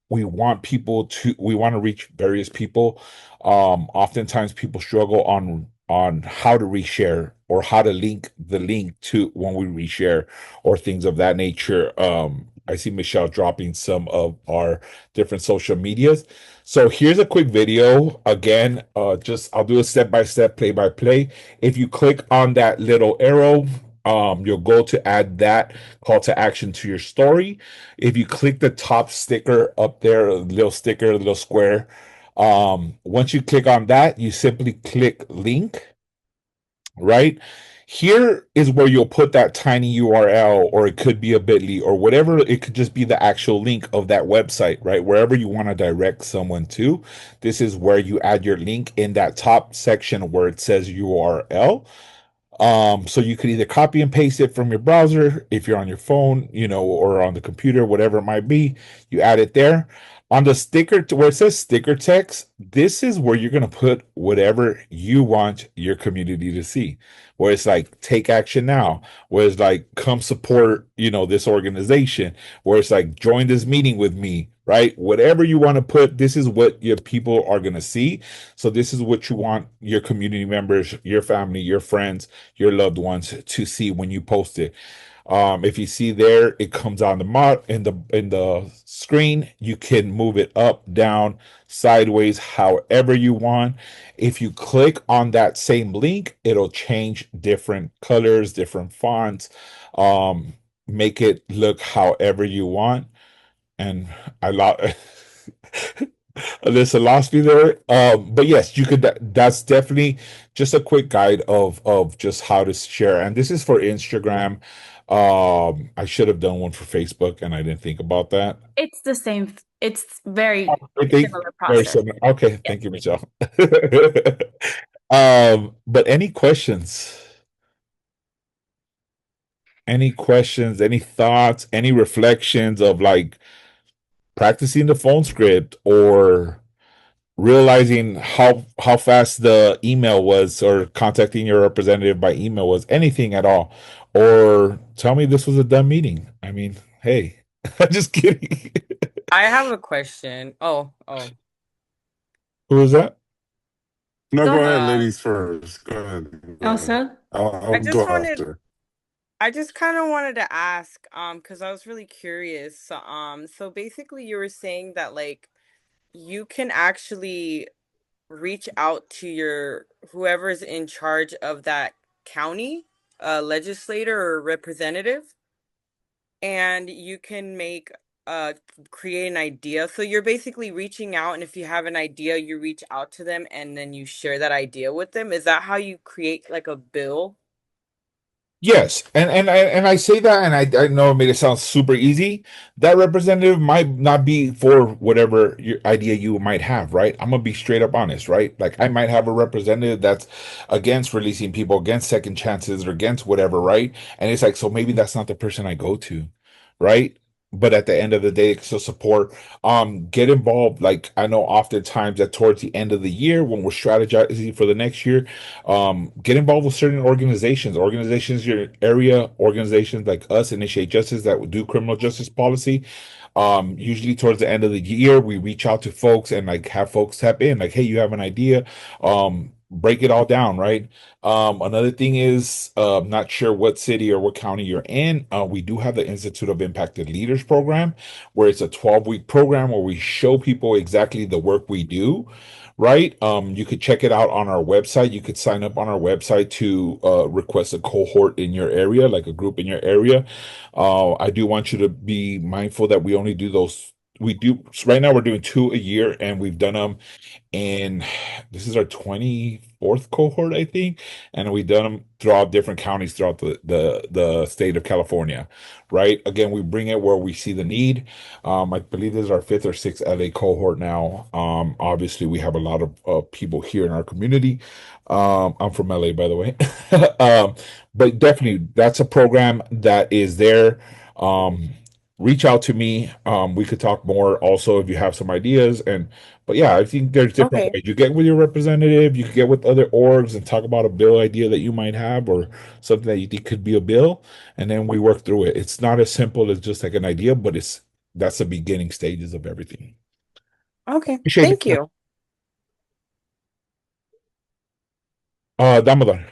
[SPEAKER 1] We want to reach various people. Oftentimes people struggle on how to reshare or how to link the link to when we reshare or things of that nature. I see Michelle dropping some of our different social medias. So here's a quick video. Again, I'll do a step-by-step, play-by-play. If you click on that little arrow, you'll go to add that call to action to your story. If you click the top sticker up there, a little sticker, a little square, once you click on that, you simply click link, right? Here is where you'll put that tiny URL, or it could be a bit.ly or whatever. It could just be the actual link of that website, right? Wherever you want to direct someone to, this is where you add your link in that top section where it says URL. So you could either copy and paste it from your browser if you're on your phone, or on the computer, whatever it might be, you add it there. On the sticker where it says sticker text, this is where you're gonna put whatever you want your community to see. Where it's like take action now, where it's like come support, this organization, where it's like join this meeting with me, right? Whatever you want to put, this is what your people are gonna see. So this is what you want your community members, your family, your friends, your loved ones to see when you post it. If you see there, it comes on the in the screen. You can move it up, down, sideways, however you want. If you click on that same link, it'll change different colors, different fonts, make it look however you want. And I lot Alyssa lost me there. But yes, you could. That's definitely just a quick guide of just how to share. And this is for Instagram. I should have done one for Facebook, and I didn't think about that.
[SPEAKER 5] It's the same. It's very
[SPEAKER 1] I think
[SPEAKER 5] similar
[SPEAKER 1] very
[SPEAKER 5] process.
[SPEAKER 1] similar. Okay, thank you, Michelle. But any questions? Any questions? Any thoughts? Any reflections of like practicing the phone script or realizing how fast the email was or contacting your representative by email was, anything at all? Or tell me this was a dumb meeting. I mean, hey, just kidding.
[SPEAKER 19] I have a question. Oh.
[SPEAKER 1] Who is that?
[SPEAKER 6] No,
[SPEAKER 19] Go
[SPEAKER 6] go ahead,
[SPEAKER 19] ahead.
[SPEAKER 6] ladies first. Go ahead. Go ahead.
[SPEAKER 13] Elsa?
[SPEAKER 6] I'll
[SPEAKER 19] I just
[SPEAKER 6] go
[SPEAKER 19] wanted,
[SPEAKER 6] after.
[SPEAKER 19] I just kind of wanted to ask, because I was really curious. So basically you were saying that like you can actually reach out to your whoever's in charge of that county, legislator or representative, and you can create an idea. So you're basically reaching out, and if you have an idea, you reach out to them and then you share that idea with them. Is that how you create like a bill?
[SPEAKER 1] Yes, and I say that, and I know it made it sound super easy. That representative might not be for whatever your idea you might have, right? I'm gonna be straight up honest, right? Like I might have a representative that's against releasing people, against second chances, or against whatever, right? And it's like, so maybe that's not the person I go to, right? But at the end of the day, it's still support. Get involved. Like I know oftentimes that towards the end of the year when we're strategizing for the next year, get involved with certain organizations your area, organizations like us, Initiate Justice, that would do criminal justice policy. Usually towards the end of the year we reach out to folks and like have folks tap in like, hey, you have an idea, break it all down, right? Another thing is, not sure what city or what county you're in. We do have the Institute of Impacted Leaders program, where it's a 12-week program where we show people exactly the work we do, right? You could check it out on our website. You could sign up on our website to request a cohort in your area, like a group in your area. I do want you to be mindful that we only do those. We do right now, we're doing 2 a year, and we've done them in this is our 24th cohort, I think, and we've done them throughout different counties throughout the state of California, right? Again, we bring it where we see the need. I believe this is our 5th or 6th LA cohort now. Obviously we have a lot of people here in our community. I'm from LA, by the way. But definitely that's a program that is there. Reach out to me. We could talk more also if you have some ideas. But yeah, I think there's different
[SPEAKER 19] Okay.
[SPEAKER 1] ways. You get with your representative, you can get with other orgs and talk about a bill idea that you might have or something that you think could be a bill, and then we work through it. It's not as simple as just like an idea, but that's the beginning stages of everything.
[SPEAKER 19] Okay.
[SPEAKER 1] Appreciate
[SPEAKER 19] Thank
[SPEAKER 1] it.
[SPEAKER 19] you.
[SPEAKER 1] Damodar.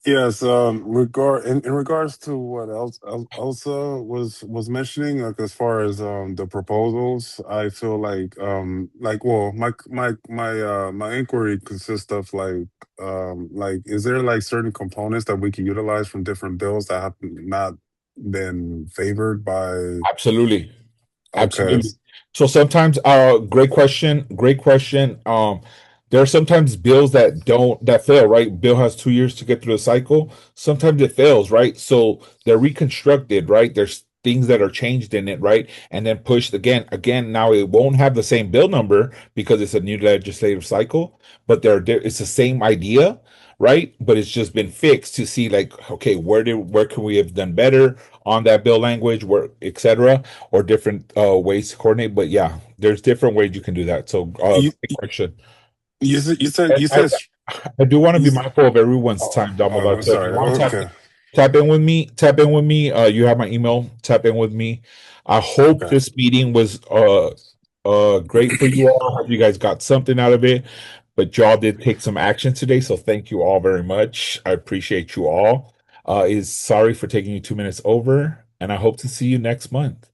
[SPEAKER 6] Yes, in regards to what Elsa was mentioning, like as far as the proposals, I feel like well, my inquiry consists of like is there like certain components that we can utilize from different bills that have not been favored by?
[SPEAKER 1] Absolutely.
[SPEAKER 6] Okay,
[SPEAKER 1] Absolutely. So sometimes, great question. Great question. There are sometimes bills that fail, right? Bill has 2 years to get through the cycle. Sometimes it fails, right? So they're reconstructed, right? things that are changed in it, right? And then pushed again. Now it won't have the same bill number because it's a new legislative cycle, but it's the same idea, right? But it's just been fixed to see like, okay, where can we have done better on that bill language, where etc., or different ways to coordinate. But yeah, there's different ways you can do that. So
[SPEAKER 6] You
[SPEAKER 1] great question.
[SPEAKER 6] you said
[SPEAKER 1] And I do want to be
[SPEAKER 6] you,
[SPEAKER 1] mindful of everyone's time, Damala.
[SPEAKER 6] I'm
[SPEAKER 1] So if you
[SPEAKER 6] sorry.
[SPEAKER 1] want to
[SPEAKER 6] Okay.
[SPEAKER 1] tap in with me. You have my email. Tap in with me. I hope
[SPEAKER 6] Okay.
[SPEAKER 1] this meeting was great for you all. I hope you guys got something out of it. But y'all did take some action today, so thank you all very much. I appreciate you all. Is sorry for taking you 2 minutes over, and I hope to see you next month.